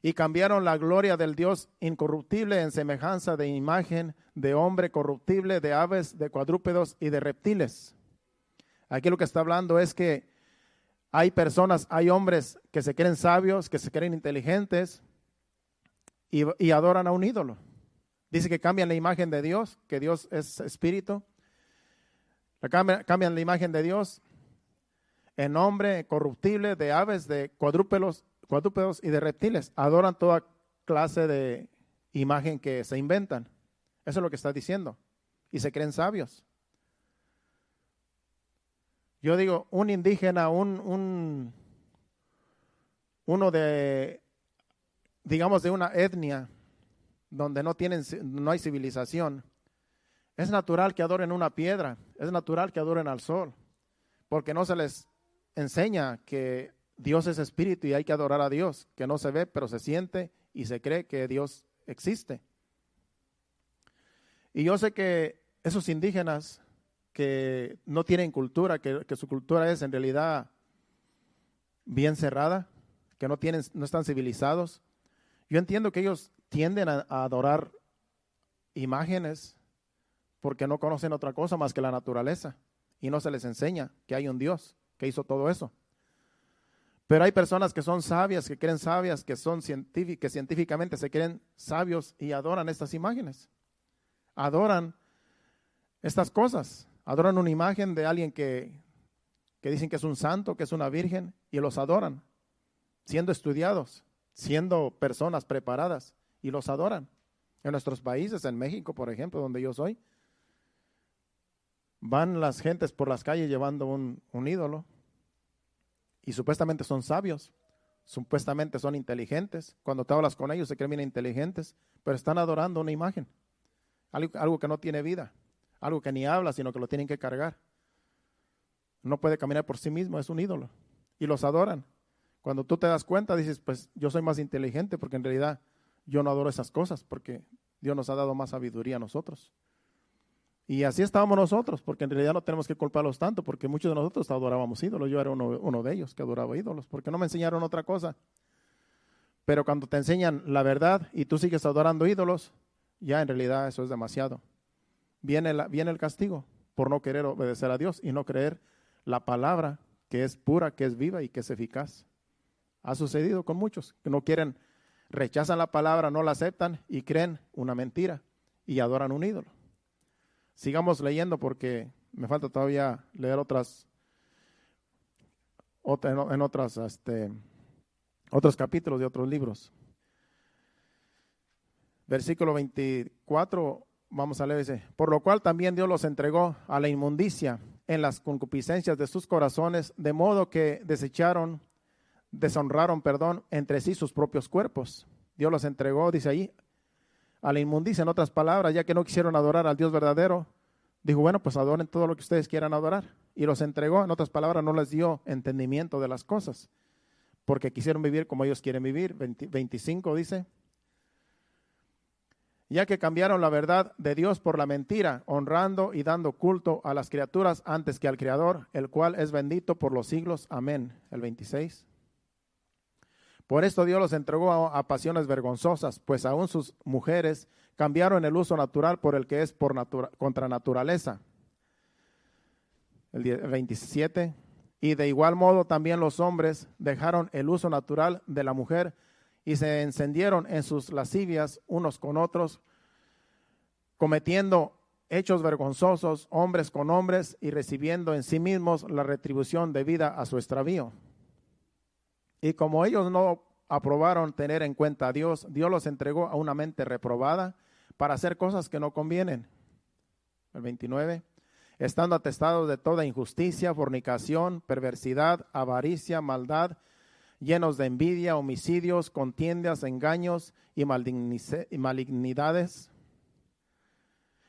Y cambiaron la gloria del Dios incorruptible en semejanza de imagen de hombre corruptible, de aves, de cuadrúpedos y de reptiles. Aquí lo que está hablando es que hay personas, hay hombres que se creen sabios, que se creen inteligentes y adoran a un ídolo. Dice que cambian la imagen de Dios, que Dios es espíritu. Cambian la imagen de Dios en hombre corruptible, de aves, de cuadrúpedos y de reptiles. Adoran toda clase de imagen que se inventan. Eso es lo que está diciendo. Y se creen sabios. Yo digo, un indígena, uno de digamos, de una etnia donde no hay civilización, es natural que adoren una piedra, es natural que adoren al sol, porque no se les enseña que Dios es espíritu y hay que adorar a Dios, que no se ve, pero se siente y se cree que Dios existe. Y yo sé que esos indígenas que no tienen cultura, que su cultura es en realidad bien cerrada, que no están civilizados, yo entiendo que ellos tienden a adorar imágenes porque no conocen otra cosa más que la naturaleza y no se les enseña que hay un Dios que hizo todo eso. Pero hay personas que son sabias, que creen sabias, que científicamente se creen sabios y adoran estas imágenes. Adoran estas cosas. Adoran una imagen de alguien que dicen que es un santo, que es una virgen, y los adoran, siendo estudiados, siendo personas preparadas, y los adoran. En nuestros países, en México, por ejemplo, donde yo soy, van las gentes por las calles llevando un ídolo, y supuestamente son sabios, supuestamente son inteligentes. Cuando te hablas con ellos se creen bien inteligentes, pero están adorando una imagen, algo que no tiene vida, algo que ni habla, sino que lo tienen que cargar. No puede caminar por sí mismo, es un ídolo, y los adoran. Cuando tú te das cuenta, dices, pues yo soy más inteligente, porque en realidad yo no adoro esas cosas, porque Dios nos ha dado más sabiduría a nosotros. Y así estábamos nosotros, porque en realidad no tenemos que culparlos tanto, porque muchos de nosotros adorábamos ídolos. Yo era uno de ellos que adoraba ídolos, porque no me enseñaron otra cosa. Pero cuando te enseñan la verdad y tú sigues adorando ídolos, ya en realidad eso es demasiado. Viene el castigo por no querer obedecer a Dios y no creer la palabra que es pura, que es viva y que es eficaz. Ha sucedido con muchos que no quieren, rechazan la palabra, no la aceptan y creen una mentira y adoran un ídolo. Sigamos leyendo porque me falta todavía leer otros capítulos de otros libros. Versículo 24, vamos a leer, dice: por lo cual también Dios los entregó a la inmundicia en las concupiscencias de sus corazones, de modo que deshonraron entre sí sus propios cuerpos. Dios los entregó, dice ahí, a la inmundicia, en otras palabras, ya que no quisieron adorar al Dios verdadero, dijo, bueno, pues adoren todo lo que ustedes quieran adorar. Y los entregó, en otras palabras, no les dio entendimiento de las cosas, porque quisieron vivir como ellos quieren vivir. 25 dice: ya que cambiaron la verdad de Dios por la mentira, honrando y dando culto a las criaturas antes que al Creador, el cual es bendito por los siglos. Amén. El 26. Por esto Dios los entregó a pasiones vergonzosas, pues aún sus mujeres cambiaron el uso natural por el que es contra naturaleza. El 27. Y de igual modo también los hombres dejaron el uso natural de la mujer y se encendieron en sus lascivias unos con otros, cometiendo hechos vergonzosos, hombres con hombres, y recibiendo en sí mismos la retribución debida a su extravío. Y como ellos no aprobaron tener en cuenta a Dios, Dios los entregó a una mente reprobada para hacer cosas que no convienen. El 29. Estando atestados de toda injusticia, fornicación, perversidad, avaricia, maldad, llenos de envidia, homicidios, contiendas, engaños y malignidades,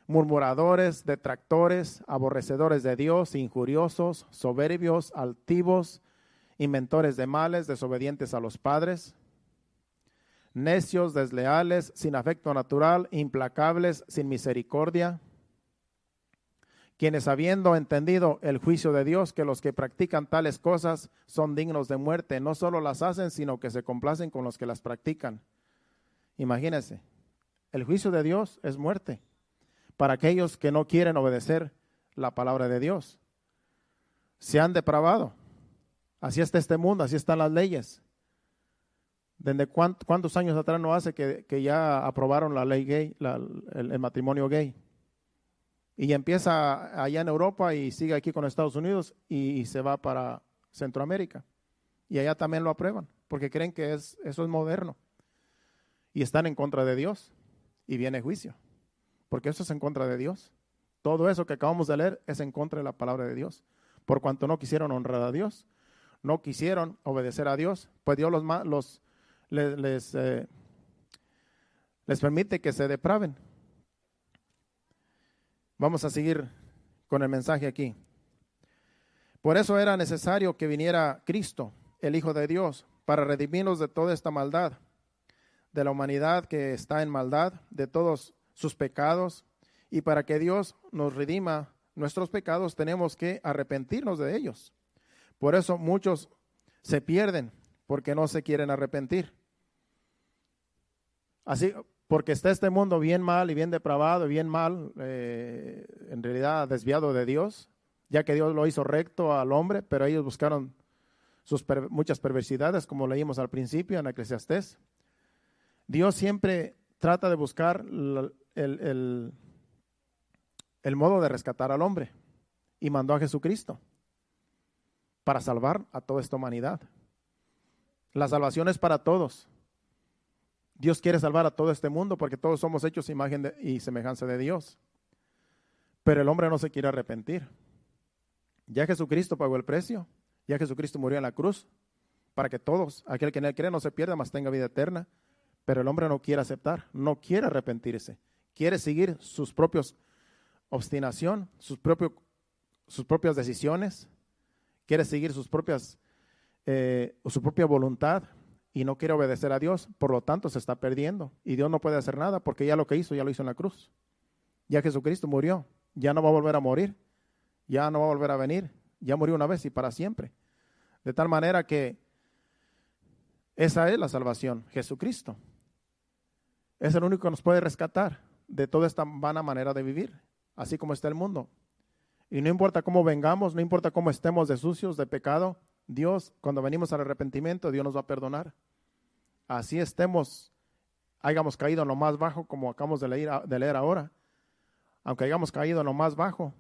murmuradores, detractores, aborrecedores de Dios, injuriosos, soberbios, altivos, inventores de males, desobedientes a los padres, necios, desleales, sin afecto natural, implacables, sin misericordia, quienes habiendo entendido el juicio de Dios, que los que practican tales cosas son dignos de muerte, no solo las hacen, sino que se complacen con los que las practican. Imagínense, el juicio de Dios es muerte para aquellos que no quieren obedecer la palabra de Dios. Se han depravado. Así está este mundo, así están las leyes. ¿Desde cuántos años atrás no hace que ya aprobaron la ley gay, el matrimonio gay? Y empieza allá en Europa y sigue aquí con Estados Unidos y se va para Centroamérica. Y allá también lo aprueban, porque creen que eso es moderno. Y están en contra de Dios. Y viene juicio, porque eso es en contra de Dios. Todo eso que acabamos de leer es en contra de la palabra de Dios. Por cuanto no quisieron honrar a Dios, no quisieron obedecer a Dios, pues Dios les les permite que se depraven. Vamos a seguir con el mensaje aquí. Por eso era necesario que viniera Cristo, el Hijo de Dios, para redimirnos de toda esta maldad, de la humanidad que está en maldad, de todos sus pecados, y para que Dios nos redima nuestros pecados tenemos que arrepentirnos de ellos. Por eso muchos se pierden porque no se quieren arrepentir. Así, porque está este mundo bien mal y bien depravado y bien mal, en realidad desviado de Dios, ya que Dios lo hizo recto al hombre, pero ellos buscaron muchas perversidades, como leímos al principio en Eclesiastés. Dios siempre trata de buscar el modo de rescatar al hombre y mandó a Jesucristo para salvar a toda esta humanidad. La salvación es para todos. Dios quiere salvar a todo este mundo porque todos somos hechos imagen y semejanza de Dios. Pero el hombre no se quiere arrepentir. Ya Jesucristo pagó el precio. Ya Jesucristo murió en la cruz para que todos, aquel que en él cree, no se pierda, mas tenga vida eterna. Pero el hombre no quiere aceptar, no quiere arrepentirse. Quiere seguir sus propios obstinación, sus propias decisiones. Quiere seguir su propia voluntad. Y no quiere obedecer a Dios, por lo tanto se está perdiendo. Y Dios no puede hacer nada porque ya lo que hizo, ya lo hizo en la cruz. Ya Jesucristo murió, ya no va a volver a morir, ya no va a volver a venir, ya murió una vez y para siempre. De tal manera que esa es la salvación, Jesucristo. Es el único que nos puede rescatar de toda esta vana manera de vivir, así como está el mundo. Y no importa cómo vengamos, no importa cómo estemos de sucios, de pecado, Dios, cuando venimos al arrepentimiento, Dios nos va a perdonar. Así hayamos caído en lo más bajo, como acabamos de leer ahora. Aunque hayamos caído en lo más bajo,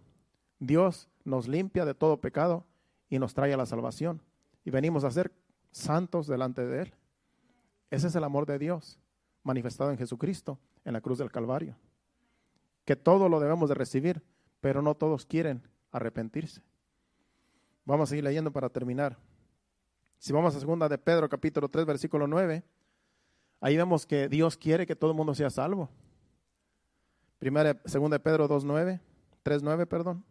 Dios nos limpia de todo pecado y nos trae a la salvación. Y venimos a ser santos delante de Él. Ese es el amor de Dios, manifestado en Jesucristo, en la cruz del Calvario. Que todo lo debemos de recibir, pero no todos quieren arrepentirse. Vamos a seguir leyendo para terminar. Si vamos a 2 de Pedro, capítulo 3, versículo 9, ahí vemos que Dios quiere que todo el mundo sea salvo. 2 de Pedro 3:9, perdón.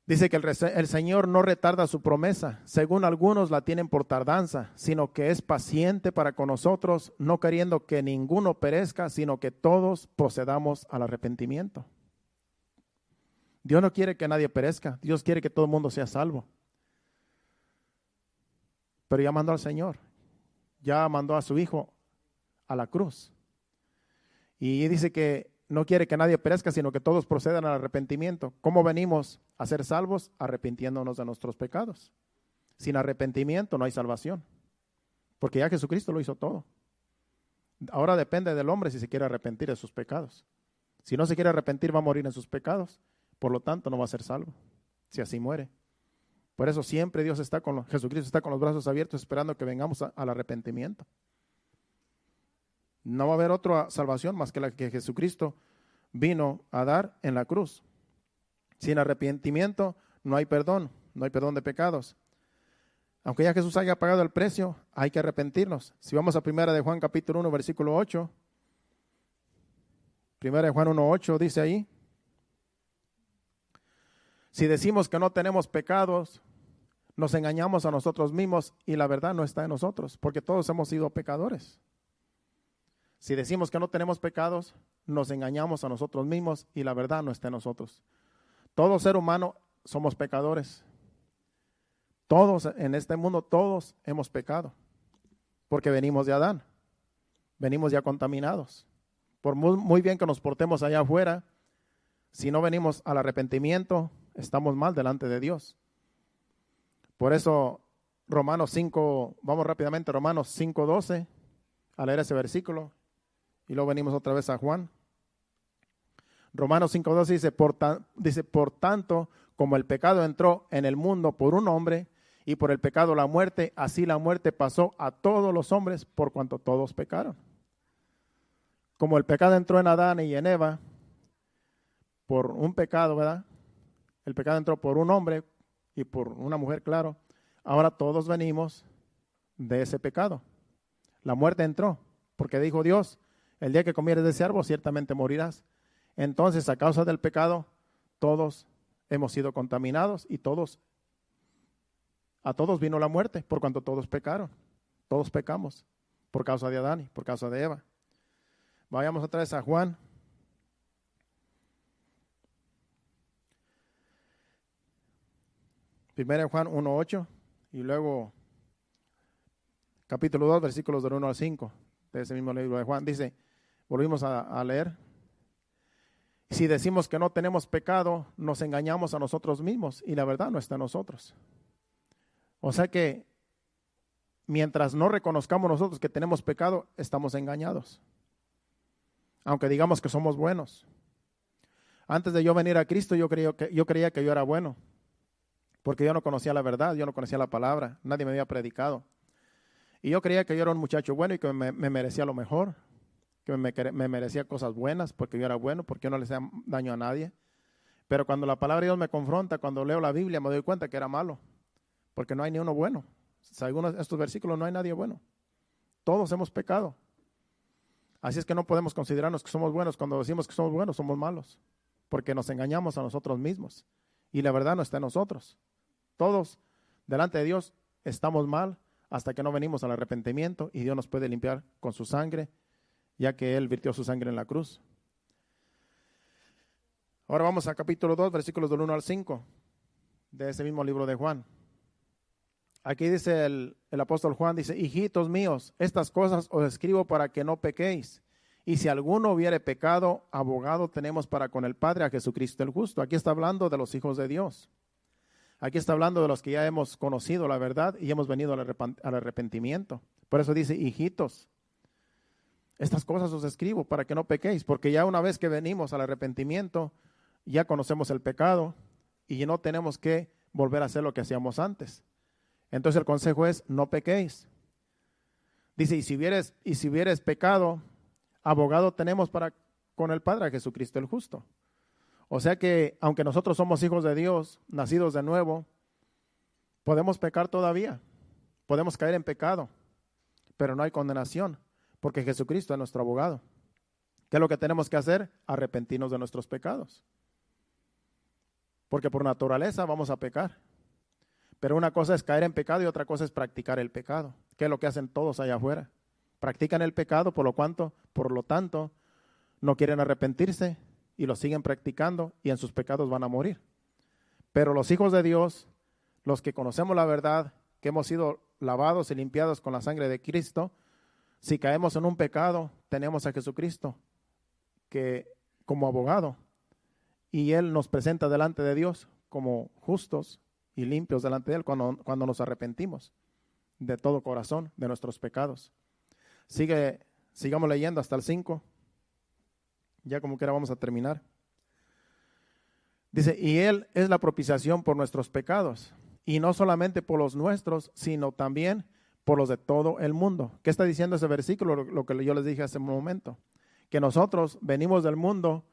Dice que el Señor no retarda su promesa, según algunos la tienen por tardanza, sino que es paciente para con nosotros, no queriendo que ninguno perezca, sino que todos procedamos al arrepentimiento. Dios no quiere que nadie perezca, Dios quiere que todo el mundo sea salvo. Pero ya mandó al Señor, ya mandó a su Hijo a la cruz. Y dice que no quiere que nadie perezca, sino que todos procedan al arrepentimiento. ¿Cómo venimos a ser salvos? Arrepintiéndonos de nuestros pecados. Sin arrepentimiento no hay salvación, porque ya Jesucristo lo hizo todo. Ahora depende del hombre si se quiere arrepentir de sus pecados. Si no se quiere arrepentir, va a morir en sus pecados. Por lo tanto, no va a ser salvo, si así muere. Por eso siempre Jesucristo está con los brazos abiertos esperando que vengamos al arrepentimiento. No va a haber otra salvación más que la que Jesucristo vino a dar en la cruz. Sin arrepentimiento no hay perdón de pecados. Aunque ya Jesús haya pagado el precio, hay que arrepentirnos. Si vamos a 1 de Juan capítulo 1, versículo 8. 1 de Juan 1:8 dice ahí: si decimos que no tenemos pecados, nos engañamos a nosotros mismos y la verdad no está en nosotros, porque todos hemos sido pecadores. Si decimos que no tenemos pecados, nos engañamos a nosotros mismos y la verdad no está en nosotros. Todo ser humano somos pecadores. Todos en este mundo, todos hemos pecado, porque venimos de Adán, venimos ya contaminados. Por muy bien que nos portemos allá afuera, si no venimos al arrepentimiento, estamos mal delante de Dios. Por eso Romanos 5, vamos rápidamente, Romanos 5:12, a leer ese versículo, y luego venimos otra vez a Juan. Romanos 5:12 dice, por tanto, como el pecado entró en el mundo por un hombre, y por el pecado la muerte, así la muerte pasó a todos los hombres, por cuanto todos pecaron. Como el pecado entró en Adán y en Eva, por un pecado, ¿verdad? El pecado entró por un hombre y por una mujer, claro. Ahora todos venimos de ese pecado. La muerte entró porque dijo Dios, el día que comieres de ese árbol ciertamente morirás. Entonces, a causa del pecado, todos hemos sido contaminados y a todos vino la muerte, por cuanto todos pecaron. Todos pecamos por causa de Adán y por causa de Eva. Vayamos otra vez a Juan. Primero Juan 1:8 y luego capítulo 2, versículos del 1 al 5 de ese mismo libro de Juan. Dice, volvimos a leer. Si decimos que no tenemos pecado, nos engañamos a nosotros mismos y la verdad no está en nosotros. O sea que mientras no reconozcamos nosotros que tenemos pecado, estamos engañados. Aunque digamos que somos buenos. Antes de yo venir a Cristo, yo creía que yo era bueno. Porque yo no conocía la verdad, yo no conocía la palabra, nadie me había predicado. Y yo creía que yo era un muchacho bueno y que me merecía lo mejor, que me merecía cosas buenas porque yo era bueno, porque yo no le hacía daño a nadie. Pero cuando la palabra de Dios me confronta, cuando leo la Biblia, me doy cuenta que era malo, porque no hay ni uno bueno. Según estos versículos no hay nadie bueno. Todos hemos pecado. Así es que no podemos considerarnos que somos buenos. Cuando decimos que somos buenos, somos malos, porque nos engañamos a nosotros mismos y la verdad no está en nosotros. Todos delante de Dios estamos mal hasta que no venimos al arrepentimiento y Dios nos puede limpiar con su sangre, ya que Él virtió su sangre en la cruz. Ahora vamos a capítulo 2, versículos del 1 al 5 de ese mismo libro de Juan. Aquí dice el apóstol Juan, dice, hijitos míos, estas cosas os escribo para que no pequéis. Y si alguno hubiere pecado, abogado tenemos para con el Padre a Jesucristo el justo. Aquí está hablando de los hijos de Dios. Aquí está hablando de los que ya hemos conocido la verdad y hemos venido al arrepentimiento. Por eso dice, hijitos, estas cosas os escribo para que no pequéis, porque ya una vez que venimos al arrepentimiento, ya conocemos el pecado y no tenemos que volver a hacer lo que hacíamos antes. Entonces el consejo es, no pequéis. Dice, y si hubieres pecado, abogado tenemos para con el Padre a Jesucristo el justo. O sea que, aunque nosotros somos hijos de Dios, nacidos de nuevo, podemos pecar todavía, podemos caer en pecado, pero no hay condenación, porque Jesucristo es nuestro abogado. ¿Qué es lo que tenemos que hacer? Arrepentirnos de nuestros pecados. Porque por naturaleza vamos a pecar. Pero una cosa es caer en pecado y otra cosa es practicar el pecado, que es lo que hacen todos allá afuera. Practican el pecado, por lo tanto, no quieren arrepentirse y lo siguen practicando y en sus pecados van a morir. Pero los hijos de Dios, los que conocemos la verdad, que hemos sido lavados y limpiados con la sangre de Cristo, si caemos en un pecado, tenemos a Jesucristo que como abogado y Él nos presenta delante de Dios como justos y limpios delante de Él cuando nos arrepentimos de todo corazón de nuestros pecados. Sigamos leyendo hasta el 5. Ya como quiera vamos a terminar. Dice, y Él es la propiciación por nuestros pecados, y no solamente por los nuestros, sino también por los de todo el mundo. ¿Qué está diciendo ese versículo? Lo que yo les dije hace un momento. Que nosotros venimos del mundo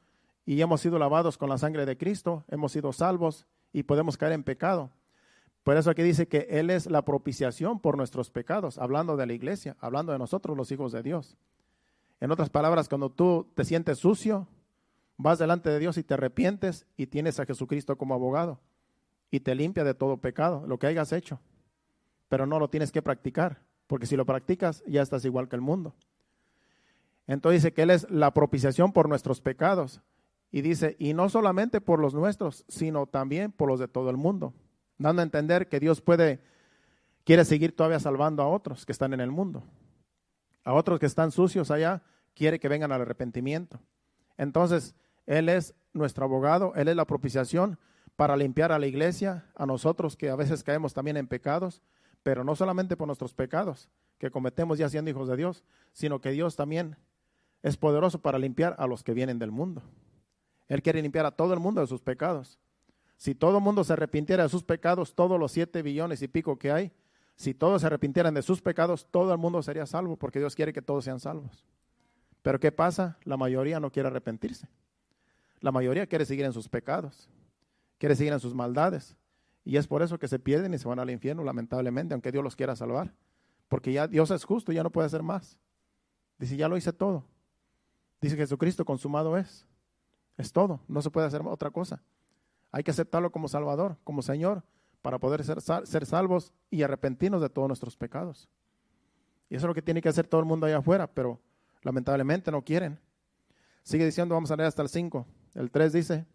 y hemos sido lavados con la sangre de Cristo, hemos sido salvos y podemos caer en pecado. Por eso aquí dice que Él es la propiciación por nuestros pecados, hablando de la iglesia, hablando de nosotros los hijos de Dios. En otras palabras, cuando tú te sientes sucio, vas delante de Dios y te arrepientes y tienes a Jesucristo como abogado y te limpia de todo pecado, lo que hayas hecho. Pero no lo tienes que practicar, porque si lo practicas ya estás igual que el mundo. Entonces dice que Él es la propiciación por nuestros pecados. Y dice, y no solamente por los nuestros, sino también por los de todo el mundo. Dando a entender que Dios quiere seguir todavía salvando a otros que están en el mundo. A otros que están sucios allá, quiere que vengan al arrepentimiento. Entonces, Él es nuestro abogado, Él es la propiciación para limpiar a la iglesia, a nosotros que a veces caemos también en pecados, pero no solamente por nuestros pecados que cometemos ya siendo hijos de Dios, sino que Dios también es poderoso para limpiar a los que vienen del mundo. Él quiere limpiar a todo el mundo de sus pecados. Si todo el mundo se arrepintiera de sus pecados, todos los 7 billones y pico que hay, si todos se arrepintieran de sus pecados, todo el mundo sería salvo, porque Dios quiere que todos sean salvos. Pero ¿qué pasa? La mayoría no quiere arrepentirse. La mayoría quiere seguir en sus pecados, quiere seguir en sus maldades. Y es por eso que se pierden y se van al infierno, lamentablemente, aunque Dios los quiera salvar. Porque ya Dios es justo, ya no puede hacer más. Dice, ya lo hice todo. Dice, Jesucristo consumado es. Es todo, no se puede hacer otra cosa. Hay que aceptarlo como Salvador, como Señor, para poder ser salvos y arrepentirnos de todos nuestros pecados. Y eso es lo que tiene que hacer todo el mundo allá afuera, pero lamentablemente no quieren. Sigue diciendo, vamos a leer hasta el 5. El 3 dice,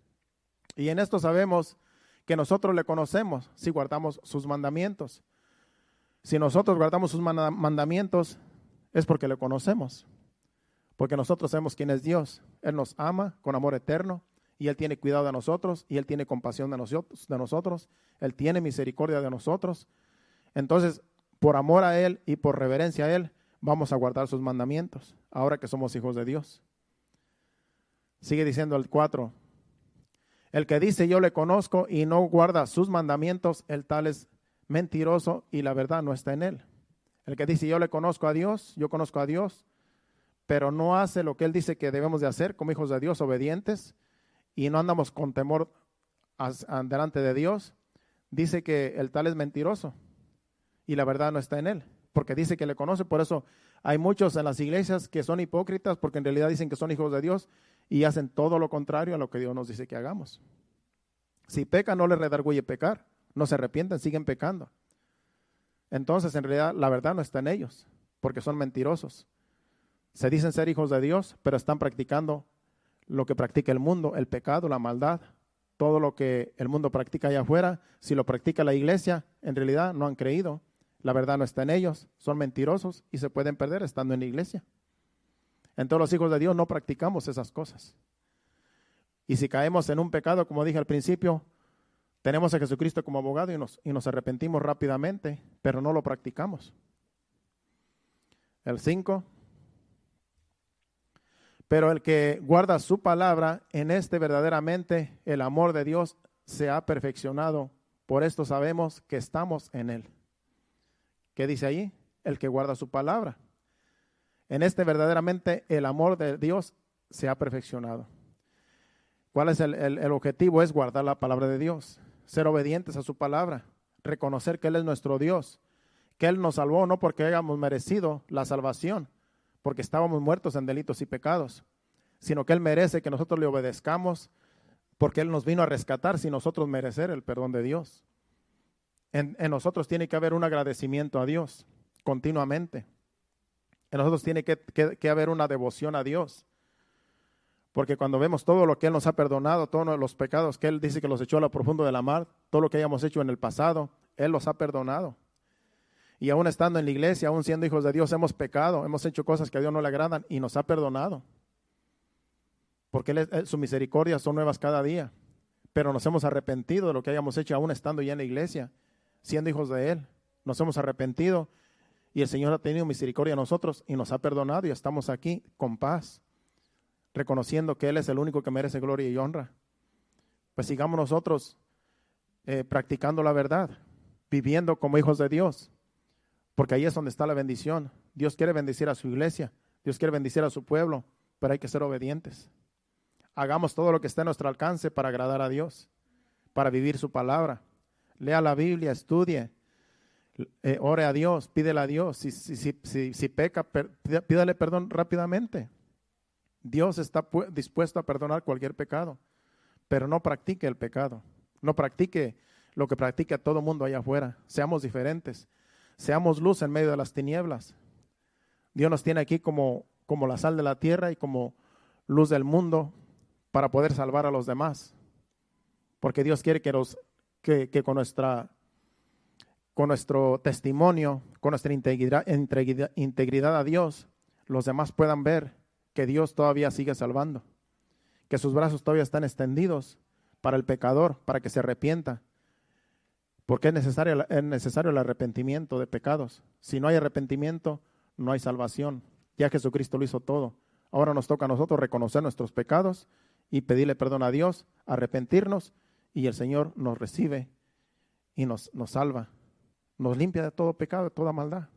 y en esto sabemos que nosotros le conocemos si guardamos sus mandamientos. Si nosotros guardamos sus mandamientos, es porque le conocemos. Porque nosotros sabemos quién es Dios. Él nos ama con amor eterno y Él tiene cuidado de nosotros y Él tiene compasión de nosotros. Él tiene misericordia de nosotros. Entonces, por amor a Él y por reverencia a Él, vamos a guardar sus mandamientos, ahora que somos hijos de Dios. Sigue diciendo el 4. El que dice yo le conozco y no guarda sus mandamientos, el tal es mentiroso y la verdad no está en él. El que dice yo le conozco a Dios, yo conozco a Dios, pero no hace lo que Él dice que debemos de hacer como hijos de Dios, obedientes, y no andamos con temor delante de Dios, dice que el tal es mentiroso y la verdad no está en él, porque dice que le conoce. Por eso hay muchos en las iglesias que son hipócritas, porque en realidad dicen que son hijos de Dios y hacen todo lo contrario a lo que Dios nos dice que hagamos. Si pecan, no les redarguye pecar, no se arrepienten, siguen pecando. Entonces, en realidad, la verdad no está en ellos, porque son mentirosos. Se dicen ser hijos de Dios, pero están practicando lo que practica el mundo, el pecado, la maldad, todo lo que el mundo practica allá afuera. Si lo practica la iglesia, en realidad no han creído. La verdad no está en ellos, son mentirosos y se pueden perder estando en la iglesia. Entonces los hijos de Dios no practicamos esas cosas. Y si caemos en un pecado, como dije al principio, tenemos a Jesucristo como abogado y nos arrepentimos rápidamente, pero no lo practicamos. El 5. Pero el que guarda su palabra, en este verdaderamente el amor de Dios se ha perfeccionado. Por esto sabemos que estamos en él. ¿Qué dice ahí? El que guarda su palabra. En este verdaderamente el amor de Dios se ha perfeccionado. ¿Cuál es el objetivo? Es guardar la palabra de Dios, ser obedientes a su palabra, reconocer que Él es nuestro Dios, que Él nos salvó no porque hayamos merecido la salvación, porque estábamos muertos en delitos y pecados, sino que Él merece que nosotros le obedezcamos, porque Él nos vino a rescatar sin nosotros merecer el perdón de Dios. En nosotros tiene que haber un agradecimiento a Dios continuamente. En nosotros tiene que haber una devoción a Dios. Porque cuando vemos todo lo que Él nos ha perdonado, todos los pecados que Él dice que los echó a lo profundo de la mar, todo lo que hayamos hecho en el pasado, Él los ha perdonado. Y aún estando en la iglesia, aún siendo hijos de Dios, hemos pecado, hemos hecho cosas que a Dios no le agradan y nos ha perdonado. Porque su misericordia son nuevas cada día. Pero nos hemos arrepentido de lo que hayamos hecho aún estando ya en la iglesia, siendo hijos de Él. Nos hemos arrepentido y el Señor ha tenido misericordia a nosotros y nos ha perdonado y estamos aquí con paz, reconociendo que Él es el único que merece gloria y honra. Pues sigamos nosotros practicando la verdad, viviendo como hijos de Dios, porque ahí es donde está la bendición. Dios quiere bendecir a su iglesia, Dios quiere bendecir a su pueblo, pero hay que ser obedientes. Hagamos todo lo que esté a nuestro alcance para agradar a Dios, para vivir su palabra. Lea la Biblia, estudie, ore a Dios, pídele a Dios. Si peca, pídale perdón rápidamente. Dios está dispuesto a perdonar cualquier pecado, pero no practique el pecado. No practique lo que practica todo el mundo allá afuera. Seamos diferentes. Seamos luz en medio de las tinieblas. Dios nos tiene aquí como la sal de la tierra y como luz del mundo para poder salvar a los demás. Porque Dios quiere que con nuestro testimonio, con nuestra integridad a Dios, los demás puedan ver que Dios todavía sigue salvando, que sus brazos todavía están extendidos para el pecador, para que se arrepienta, porque es necesario el arrepentimiento de pecados. Si no hay arrepentimiento, no hay salvación. Ya Jesucristo lo hizo todo. Ahora nos toca a nosotros reconocer nuestros pecados y pedirle perdón a Dios, arrepentirnos, y el Señor nos recibe y nos salva, nos limpia de todo pecado, de toda maldad.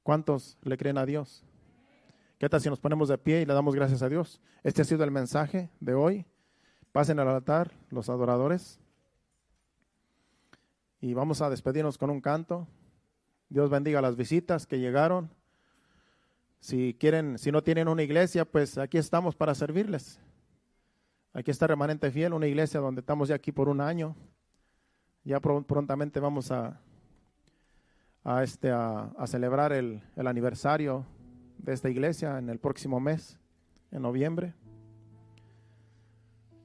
¿Cuántos le creen a Dios? ¿Qué tal si nos ponemos de pie y le damos gracias a Dios? Este ha sido el mensaje de hoy. Pasen al altar los adoradores y vamos a despedirnos con un canto. Dios bendiga las visitas que llegaron. Si no tienen una iglesia, pues aquí estamos para servirles. Aquí está Remanente Fiel, una iglesia donde estamos ya aquí por un año. Ya prontamente vamos a celebrar el aniversario de esta iglesia en el próximo mes, en noviembre.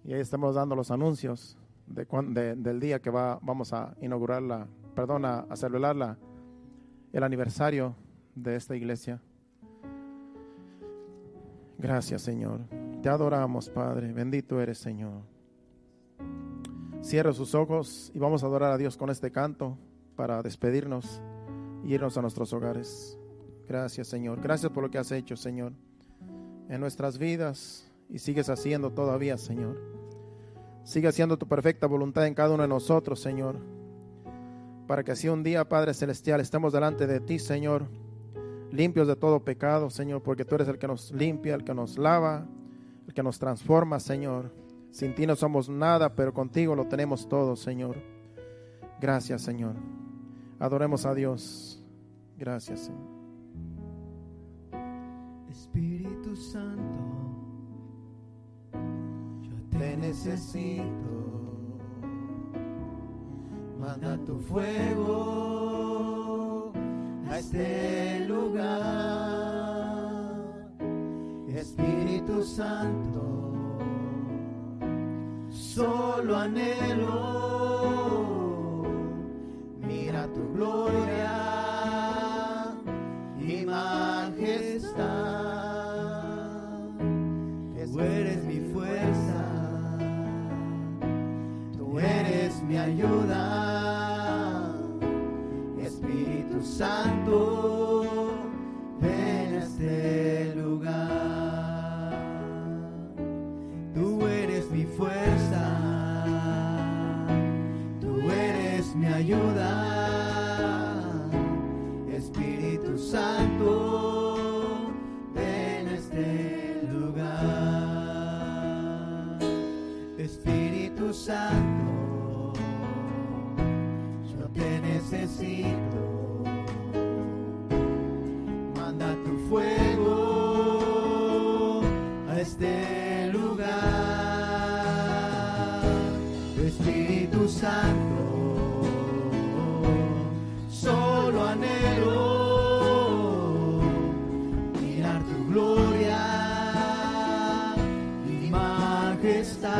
Y ahí estamos dando los anuncios del día que vamos a inaugurar a celebrar el aniversario de esta iglesia. Gracias, Señor. Te adoramos, Padre. Bendito eres, Señor. Cierra sus ojos y vamos a adorar a Dios con este canto para despedirnos y irnos a nuestros hogares. Gracias, Señor. Gracias por lo que has hecho, Señor, en nuestras vidas y sigues haciendo todavía, Señor. Sigue haciendo tu perfecta voluntad en cada uno de nosotros, Señor, para que así un día, Padre Celestial, estemos delante de ti, Señor, limpios de todo pecado, Señor, porque tú eres el que nos limpia, el que nos lava, el que nos transforma, Señor. Sin ti no somos nada, pero contigo lo tenemos todo, Señor. Gracias, Señor. Adoremos a Dios. Gracias, Señor. Espíritu Santo, yo te necesito. Manda tu fuego a este lugar. Espíritu Santo, solo anhelo mira tu gloria y majestad. Tú eres mi fuerza, tú eres mi ayuda. Espíritu Santo, ven a este lugar. Tú eres mi fuerza, tú eres mi ayuda. Espíritu Santo, ven a este lugar. Espíritu Santo, yo te necesito. Manda tu fuego a este lugar. Espíritu Santo, solo anhelo mirar tu gloria y majestad.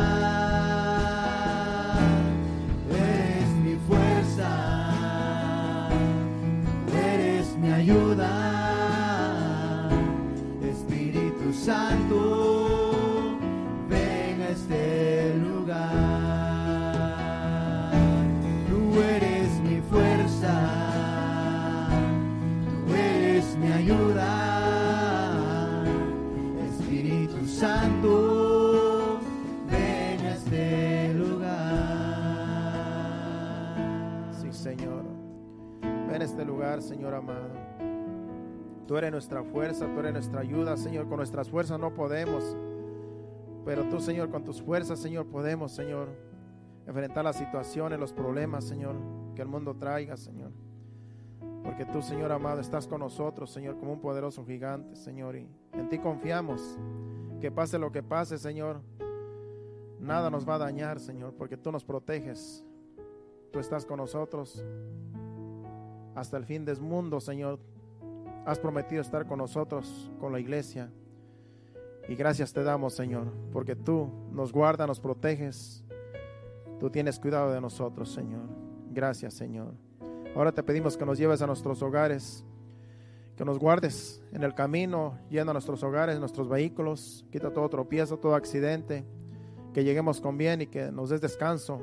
Eres mi fuerza, eres mi ayuda. Espíritu Santo, ven a este lugar. Tú eres mi fuerza, tú eres mi ayuda. Espíritu Santo, ven a este lugar. Sí, Señor. Ven a este lugar, Señor amado. Tú eres nuestra fuerza, tú eres nuestra ayuda, Señor. Con nuestras fuerzas no podemos, pero tú, Señor, con tus fuerzas, Señor, podemos, Señor, enfrentar las situaciones, los problemas, Señor, que el mundo traiga, Señor. Porque tú, Señor amado, estás con nosotros, Señor, como un poderoso gigante, Señor, y en ti confiamos. Que pase lo que pase, Señor, nada nos va a dañar, Señor, porque tú nos proteges. Tú estás con nosotros hasta el fin del mundo, Señor. Has prometido estar con nosotros, con la iglesia. Y gracias te damos, Señor, porque tú nos guardas, nos proteges. Tú tienes cuidado de nosotros, Señor. Gracias, Señor. Ahora te pedimos que nos lleves a nuestros hogares, que nos guardes en el camino, yendo a nuestros hogares, nuestros vehículos. Quita todo tropiezo, todo accidente, que lleguemos con bien y que nos des descanso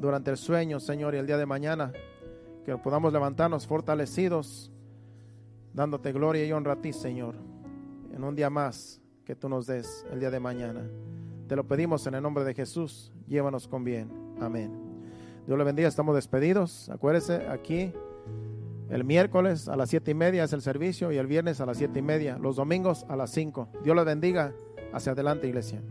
durante el sueño, Señor, y el día de mañana, que podamos levantarnos fortalecidos, dándote gloria y honra a ti, Señor, en un día más que tú nos des el día de mañana. Te lo pedimos en el nombre de Jesús. Llévanos con bien. Amén. Dios le bendiga. Estamos despedidos. Acuérdese, aquí el miércoles a las 7:30 es el servicio y el viernes a las 7:30. Los domingos a las 5. Dios le bendiga. Hacia adelante, iglesia.